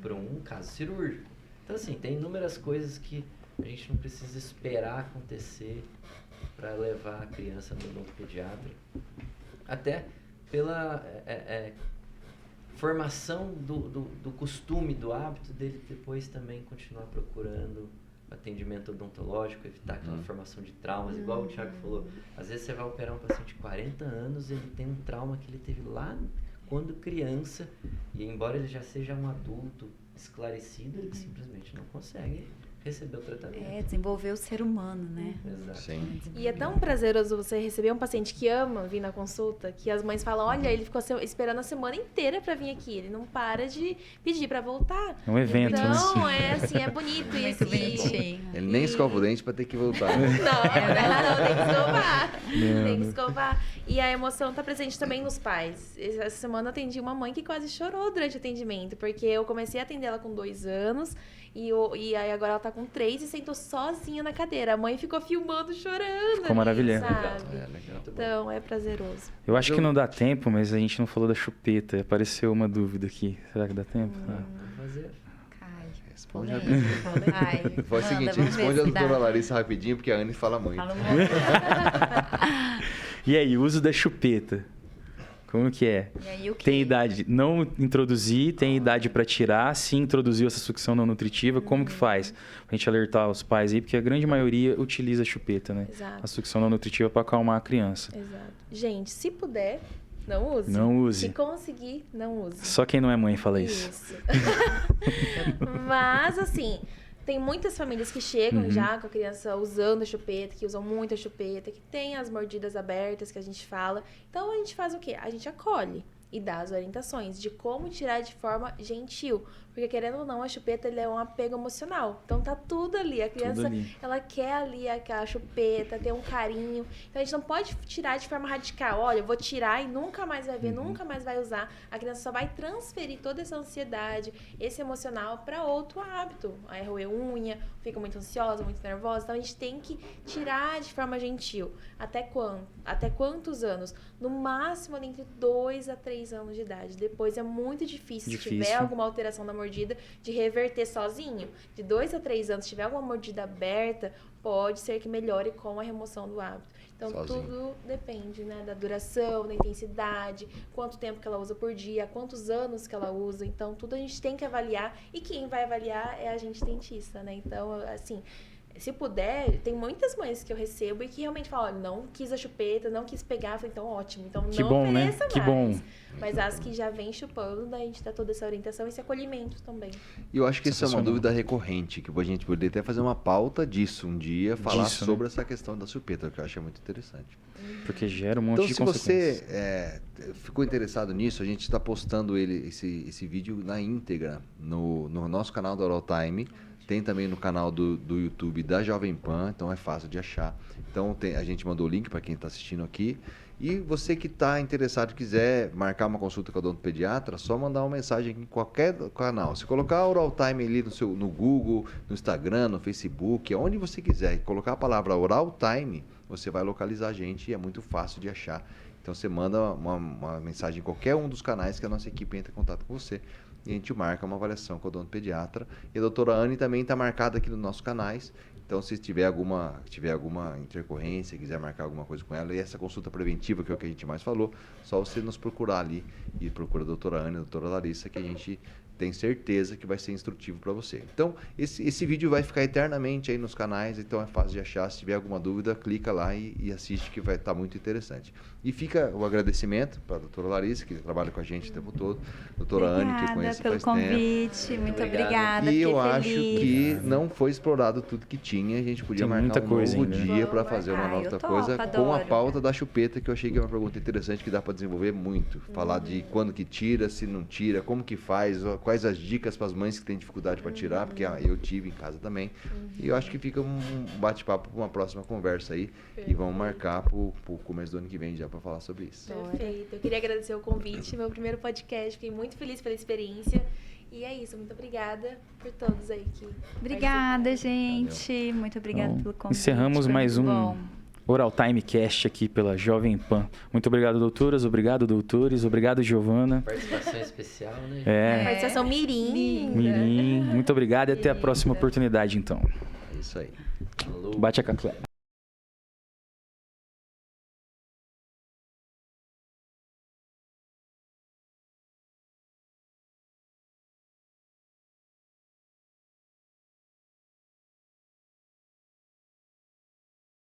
para um caso cirúrgico. Então, assim, tem inúmeras coisas que a gente não precisa esperar acontecer para levar a criança no odontopediatra. Até pela formação do costume, do hábito dele depois também continuar procurando atendimento odontológico, evitar aquela formação de traumas, igual o Thiago falou. Às vezes você vai operar um paciente de 40 anos, ele tem um trauma que ele teve lá quando criança, e embora ele já seja um adulto esclarecido, ele simplesmente não consegue receber o tratamento. Desenvolver o ser humano, né? Exato. Sim. E é tão prazeroso você receber um paciente que ama vir na consulta, que as mães falam, olha, ele ficou esperando a semana inteira pra vir aqui, ele não para de pedir pra voltar. É um evento, né? Então, é assim, é bonito isso. Muito bonitinho. Ele nem escova o dente pra ter que voltar. Não, tem que escovar. Tem que escovar. E a emoção tá presente também nos pais. Essa semana eu atendi uma mãe que quase chorou durante o atendimento, porque eu comecei a atender ela com 2 anos, e aí agora ela tá com 3 e sentou sozinha na cadeira. A mãe ficou filmando, chorando. Ficou maravilhoso. Sabe? Legal. Então, é prazeroso. Eu acho que não dá tempo, mas a gente não falou da chupeta. Apareceu uma dúvida aqui. Será que dá tempo? Ah. Vamos fazer. Cai. Responde Ai, Faz o seguinte, vamos ver responde a se dá. doutora Larissa rapidinho, porque a Anne fala muito. Fala muito. E aí, o uso da chupeta? Como que é? E aí, o que? Tem idade não introduzir, tem idade para tirar, se introduziu essa sucção não nutritiva, como que faz? Pra gente alertar os pais aí, porque a grande maioria utiliza a chupeta, né? Exato. A sucção não nutritiva para acalmar a criança. Exato. Gente, se puder, não use. Não use. Se conseguir, não use. Só quem não é mãe fala isso. Mas, assim, tem muitas famílias que chegam já com a criança usando a chupeta, que usam muito a chupeta, que tem as mordidas abertas que a gente fala. Então, a gente faz o quê? A gente acolhe e dá as orientações de como tirar de forma gentil. Porque, querendo ou não, a chupeta ele é um apego emocional. Então, tá tudo ali. A criança, ali. ela quer ali aquela chupeta, ter um carinho. Então, a gente não pode tirar de forma radical. Olha, eu vou tirar e nunca mais vai ver, nunca mais vai usar. A criança só vai transferir toda essa ansiedade, esse emocional, para outro hábito. Aí, roer unha, fica muito ansiosa, muito nervosa. Então, a gente tem que tirar de forma gentil. Até quando? Até quantos anos? No máximo, entre 2 a 3 anos de idade. Depois, é muito difícil. Se tiver alguma alteração da mordida, de reverter sozinho. De 2 a 3 anos, se tiver alguma mordida aberta, pode ser que melhore com a remoção do hábito. Então, Sozinho. tudo depende, né? Da duração, da intensidade, quanto tempo que ela usa por dia, quantos anos que ela usa. Então, tudo a gente tem que avaliar. E quem vai avaliar é a gente dentista, né? Então, assim, se puder, tem muitas mães que eu recebo e que realmente falam, olha, não quis a chupeta, não quis pegar. Eu falei, então ótimo, então Que não bom, né? ofereça Que mais. bom. Mas as que já vêm chupando, daí a gente dá toda essa orientação e esse acolhimento também. E eu acho que isso é uma Sensacional. dúvida recorrente, que a gente poderia até fazer uma pauta disso um dia, falar Disso, né? sobre essa questão da chupeta, que eu acho muito interessante. Porque gera um monte Então, de se consequências. você ficou interessado nisso, a gente está postando esse vídeo na íntegra no nosso canal do Oral Time. Tem também no canal do YouTube da Jovem Pan, então é fácil de achar. Então a gente mandou o link para quem está assistindo aqui. E você que está interessado, quiser marcar uma consulta com o odontopediatra, só mandar uma mensagem aqui em qualquer canal. Se colocar Oral Time ali no Google, no Instagram, no Facebook, onde você quiser, e colocar a palavra Oral Time, você vai localizar a gente e é muito fácil de achar. Então você manda uma mensagem em qualquer um dos canais que a nossa equipe entra em contato com você. E a gente marca uma avaliação com o odontopediatra. E a doutora Anne também está marcada aqui nos nossos canais. Então, se tiver alguma intercorrência, quiser marcar alguma coisa com ela, e essa consulta preventiva, que é o que a gente mais falou, só você nos procurar ali e procura a doutora Anne, a doutora Larissa, que a gente tem certeza que vai ser instrutivo para você. Então, esse vídeo vai ficar eternamente aí nos canais, então é fácil de achar. Se tiver alguma dúvida, clica lá e assiste, que vai estar muito interessante. E fica o agradecimento para a doutora Larissa, que trabalha com a gente o tempo todo, a doutora Anne, que eu conheço pelo faz tempo. convite, muito obrigada. E eu fiquei acho feliz. que não foi explorado tudo que tinha. A gente podia Tem marcar muita um coisa novo ainda. dia para Vamos fazer uma marcar. nova Eu topo, coisa com a adoro. pauta da chupeta, que eu achei que é uma pergunta interessante que dá para desenvolver muito. Falar de quando que tira, se não tira, como que faz, quais as dicas para as mães que têm dificuldade para tirar, porque eu tive em casa também. E eu acho que fica um bate-papo para uma próxima conversa aí. E vamos marcar para o começo do ano que vem já para falar sobre isso. Perfeito. Eu queria agradecer o convite, meu primeiro podcast. Fiquei muito feliz pela experiência. E é isso, muito obrigada por todos aí que Obrigada, participaram. gente. Muito obrigada Então, pelo convite. encerramos foi mais muito um bom. Oral Time Cast aqui pela Jovem Pan. Muito obrigado, doutoras. Obrigado, doutores. Obrigado, Giovana. Participação especial, né? Participação Mirim. Mirim. Muito obrigado e até a próxima oportunidade, então. É isso aí. Alô. Bate a caclé.